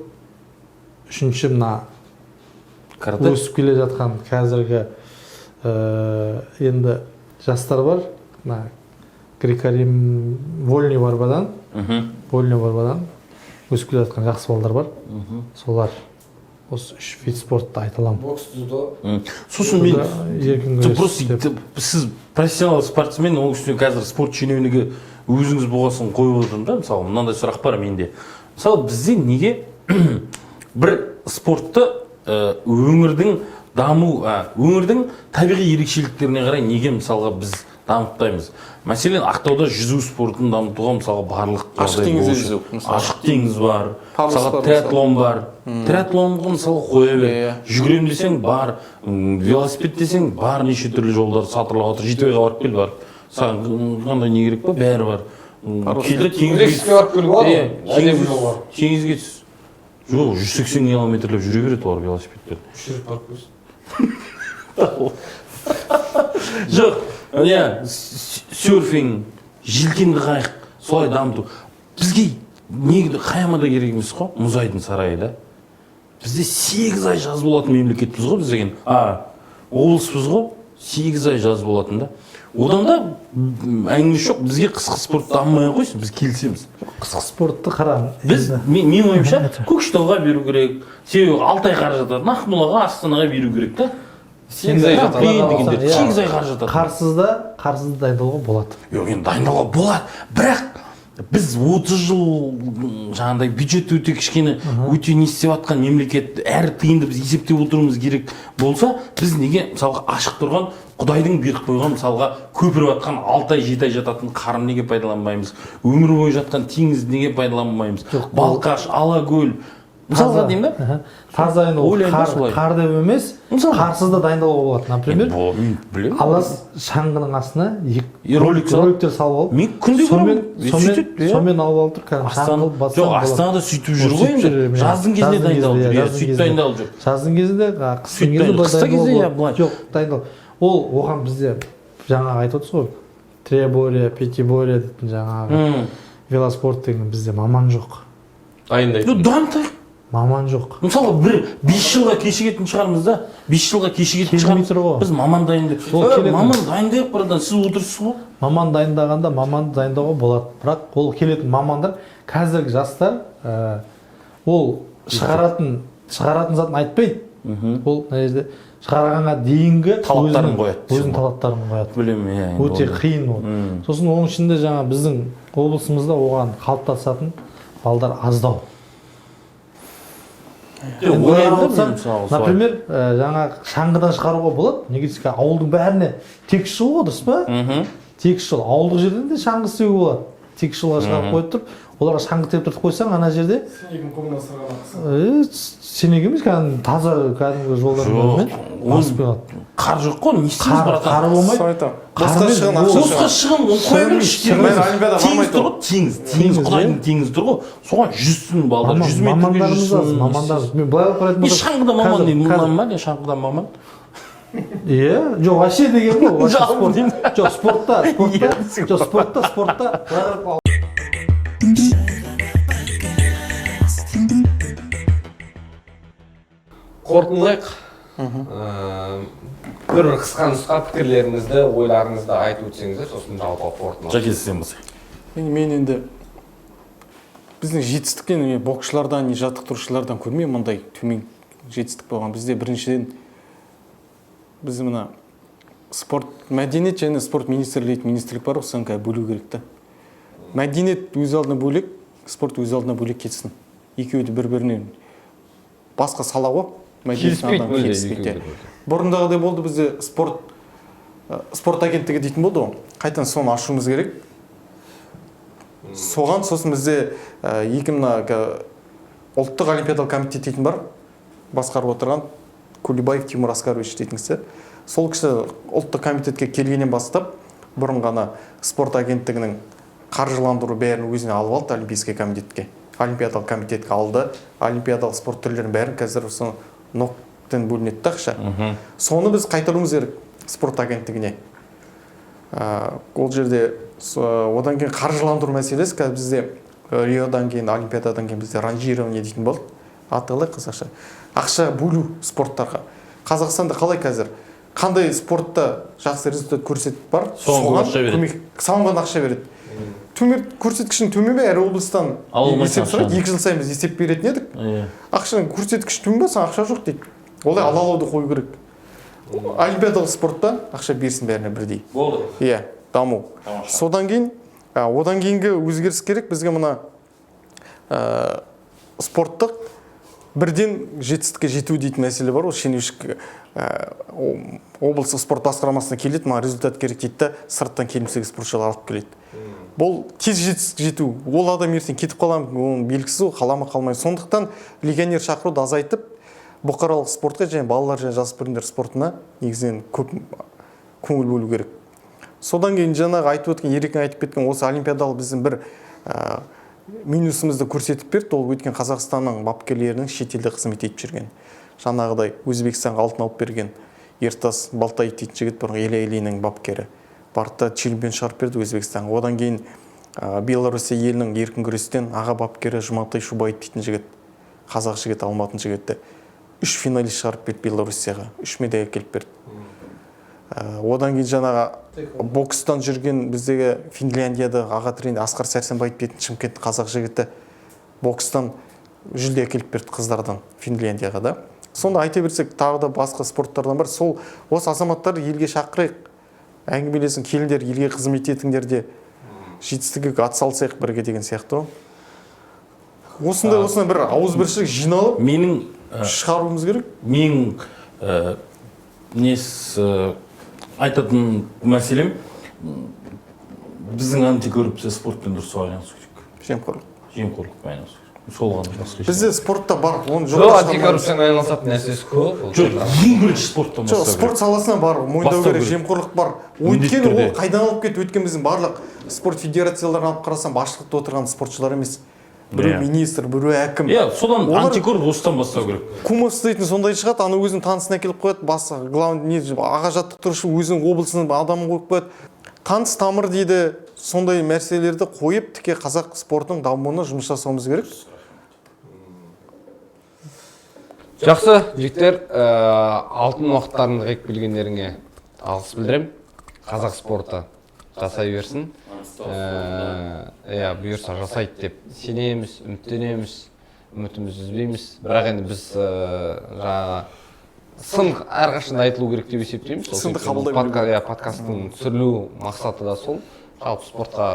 үшінші мына өсіп келе жатқан қазіргі енді жастар бар. Мына Грекарим Вольный Барбадан өсіп келе жатқан жақсы балдар бар. Солар осы 3 вид спортты айта аламын. Бокс, дзюдо. Сосын мен просто сіз профессионал спортсмен, ол үшін қазір спорт шенеунігі өзіңіз болғасын қойып отырмын да. Мысалы, мынандай сұрақ бар менде. Мысалы, бізде неге бір спортты өңірдің өңірдің табиғи ерекшеліктеріне қарай неге мысалға біз дамытпаймыз? Мәселен, Ақтауда жүзу спортын дамытуға мысалға барлық ашық теңіз бар, мысалға триатлон бар. Триатлонға мысалға қоя бер. Жүгірем десең бар, велосипед десең бар, неше түрлі жолдар сатылып отыр. Жетібайға барып кел бар. Саған қандай не керек па? Бәрі бар. Келді теңізге барып келуге болады. Теңізге түс. Жоқ, 180 километрлеп жүре береді олар велосипедпен. Жүріп барып көрсін. Жоқ, серфинг, желкенді қайық, солай дамыту. Бізге негізі қайамада керек емес қой, мұз айдын сарайы да. Бізде 8 ай жаз болатын мемлекетпіз ғой, біз деген. Облыспыз ғой, 8 ай жаз болатын да. Одан да әңгіме жоқ, бізге қысқы спорт дамымай қойсын, біз келісеміз. Қысқы спортты қараң. Біз, мен ойымша, Көкшетауға беру керек, себебі Алтай қаржатады, Ақмолаға, Астанаға беру керек та. 8 ай жатады. 8 ай қаржатады. Қарсызда дайындалуға болады. Жоқ, енді дайындалуға болады, бірақ біз 30 жыл жаңағыдай бюджет өте кішкене, өте не істеп жатқан мемлекет әр тиынды біз есептеп отыруымыз керек болса, біз неге мысалға ашық тұрған Құдайдың беріп қойған мысалға көпіріп жатқан 6 ай 7 ай жататын қарын неге пайдаланбаймыз? Өмір бойы жатқан теңіз неге пайдаланбаймыз? Балқаш, Алакөл мысалға деймін ба? Таза қар деп емес, қарсызда дайындалуға болады. Например, алас шаңғының астына роликтер салып алып, мен күнде сонымен алып алып тұр. Жоқ, Астанада сөйтіп жүр ғой енді. Жаздың кезінде дайындалып жүр. Сөйтіп дайындалып жүр. Жаздың кезінде, қыстың кезінде жоқ, дайындалып. Ол оған бізде жаңағы айтып отырсыз ғой, требория, пятибория дейтін жаңағы велоспорт деген бізде маман жоқ. Дайындайды. Дамытайық. Маман жоқ. Мысалы, 5 жылға кешігетін шығармыз да. 5 жылға кешігетін шығармыз. Біз маман дайындайық. Маман дайындайық, брадан, сіз отырсыз ғой. Маман дайындағанда маман дайындауға болады. Бірақ ол келетін мамандар, қазіргі жастар, ол шығаратын затын айтпайды. Ол мына жерде шығарғанға дейінгі талаптарын қояды. Өзінің талаптарын қояды. Білемін, иә. Өте қиын ол. Сосын оның ішінде жаңа біздің облысымызда оған қалыптасатын балдар аздау. Например, жаңа шаңғыдан шығаруға болады. Неге десек, ауылдың бәріне тегіс жол дұрыс па? Тегіс жол. Ауылдық жерден де шаңғы істеуге болады. Тегіс жолға шығарып қойып тұрып, оларға шаңғы тептіріп қойсаң, ана жерде сенеге емес, таза кәдімгі жолдармен басып қалады. Қар жоқ қой, не істейміз братан? Қар болмайды. Босқа шығын, қоя беріңізші. Теңіз, Құдайдың теңізі тұр ғой. Соған 100 балдар, 100 метрге 100. Мамандарымыз. Мен былай қарайтын болсақ. Шаңғыда маман деймін, мұндан ба? Шаңғыда маман. Иә, жоқ, вообще деген ғой. Жоқ, спортта. Қорытындылайық. Бір қысқа нұсқа пікірлеріңізді, ойларыңызды айтып өтсеңіздер, сосын жалпы қорытындылайық. Жаке, сізден болса. Мен енді біздің жетістіктен боксшылардан, жаттықтырушылардан көрмеймін мұндай төмен жетістік болған. Бізде біріншіден біз мына спорт, мәдениет және спорт министрлік бар, осыған бөлу керек та. Мәдениет өз алдына бөлек, спорт өз алдына бөлек кетсін. Екеуі де бір-бірінен басқа сала ғой. Келіспейді. Бұрындағыдай болды, бізде спорт агенттігі дейтін болды ғой. Қайтадан соны ашуымыз керек. Соған сосын бізде ұлттық олимпиадалық комитет дейтін бар, басқарып отырған Кулибаев Тимур Аскарович дейтін кісі. Сол кісі ұлттық комитетке келгеннен бастап бұрын ғана спорт агенттігінің қаржыландыру бәрін өзіне алып алды олимпийский комитетке. Олимпиадалық комитетке алды. Олимпиадалық спорт түрлерін бәрін қазір осы ноқтен бөлінеді ақша. Соны біз қайтаруымыз керек спорт агенттігіне. Ол жерде одан кейін қаржыландыру мәселесі, қазір бізде Риодан кейін, Олимпиададан кейін бізде ранжирование дейтін болды. Аты қалай қазақша? Ақша бөлу спорттарға. Қазақстанда қалай қазір? Қандай спортта жақсы результат көрсетіп бар, соған ақша береді. Көрсеткішін төмен бе, әр облыстан есеп сұрайды, 2 жыл сайын біз есеп беретін едік. Ақшаның көрсеткіші төмен бе, саған ақша жоқ дейді. Олай алалауды қою керек. Олимпиадалық спортта ақша берсін бәріне бірдей. Болды. Иә, даму. Содан кейін, одан кейінгі өзгеріс керек бізге мына спорттық бірден жетістікке жету дейтін мәселе бар. Ол шенеушік облыстық спорт басқармасына келеді, маған результат керек дейді да, сырттан келімсегі спортшылар алып келеді. Бұл тез жетістікке жету. Ол адам ертең кетіп қалам, оның белгісіз, қалама қалмай. Сондықтан легионер шақыруды азайтып, бұқаралық спортқа және балалар және жасөспірімдер спортына негізінен көп көңіл бөлу керек. Содан кейін жаңағы айтып өткен, Ерекең айтып кеткен осы олимпиадалық біздің бір минусымызды көрсетіп берді. Ол өткен Қазақстанның бапкерлерінің шетелде қызмет етіп жүрген. Жаңағыдай Өзбекстанға алтын алып берген Ертас Балтаев дейтін жігіт бұрын Ильиннің бапкері. Барды чемпион шығарып берді Өзбекстанға. Одан кейін Беларусия елінің еркін күрестен аға бапкері Жұматай Шубаев дейтін жігіт, қазақ жігіт, Алматын жігіті 3 финалист шығарып берді Беларусияға, 3 медаль әкеліп берді. Одан кейін жаңағы бокстан жүрген біздегі Финляндияда аға тренер Асқар Сәрсенбаев дейтін Шымкент қазақ жігіті бокстан жүлде әкеліп берді қыздардан Финляндияға да. Сонда айта берсек, тағы да басқа спорттардан бар. Сол осы азаматтарды елге шақырайық. Әңгімелесін, келіндер, елге қызмет етіңдер де жетістікке атсалысайық бірге деген сияқты. Осындай бір ауызбіршілік жиналып, менің шығаруымыз керек. Менің айтатын мәселем, біздің антикоррупция спортпен дұрыс айналысу керек. Жемқорлықпен айналысу керек. Сол ғана басқа. Бізде спортта бар, оны жоқ антикоррупциямен айналысатын нәрсесі көп. Жоқ, ең бірінші спорттан бастау керек. Спорт саласынан бар, мойындау керек, жемқорлық бар. Өйткені ол қайдан алып кетті? Өйткені біздің барлық спорт федерацияларын алып қарасам, басшылықта отырған спортшылар емес. Біреу министр, біреу әкім. Иә, содан антикоррупция осыдан бастау керек. Кумов дейтін сондай шығады, аны өзінің танысын әкеліп қояды, басы главный аға жаттықтырушы өзінің облысының адамын қойып қояды. Таныс тамыр дейді, сондай мәселелерді қойып, тіке қазақ спортының дамуына жұмыс жасауымыз керек. Жақсы, жігіттер, алтын уақыттарыңды қайып келгендеріңе алғыс білдірем. Қазақ спорты жасай берсін. Бұйырса жасайды деп сенеміз, үміттенеміз, үмітімізді үзбейміз. Бірақ енді біз жаңағы сын әрқашанда айтылу керек деп есептейміз. Сынды қабылдай білу. Подкасттың түсірілу мақсаты да сол. Жалпы спортқа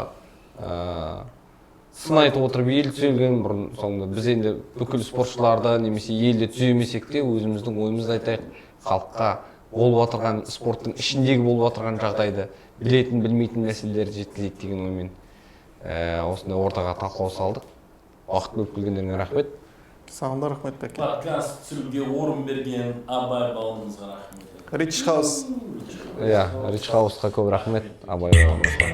сын айтып отырып ел түзелген бұрын соңында біз енді бүкіл спортшыларды немесе елде түземесек те өзіміздің ойымызды айтайық, халыққа болып отырған спорттың ішіндегі болып отырған жағдайды білетін білмейтін мәселелерді жеткізейік деген оймен осындай ортаға талқылау салдық. Уақыт бөліп келгендеріңе рахмет. Саған да рахмет бәке. Подкаст түсіруге орын берген Абай бауырымызға рахмет. Рич Хаус. Рич Хаусқа көп рахмет. Абай бауырымызға.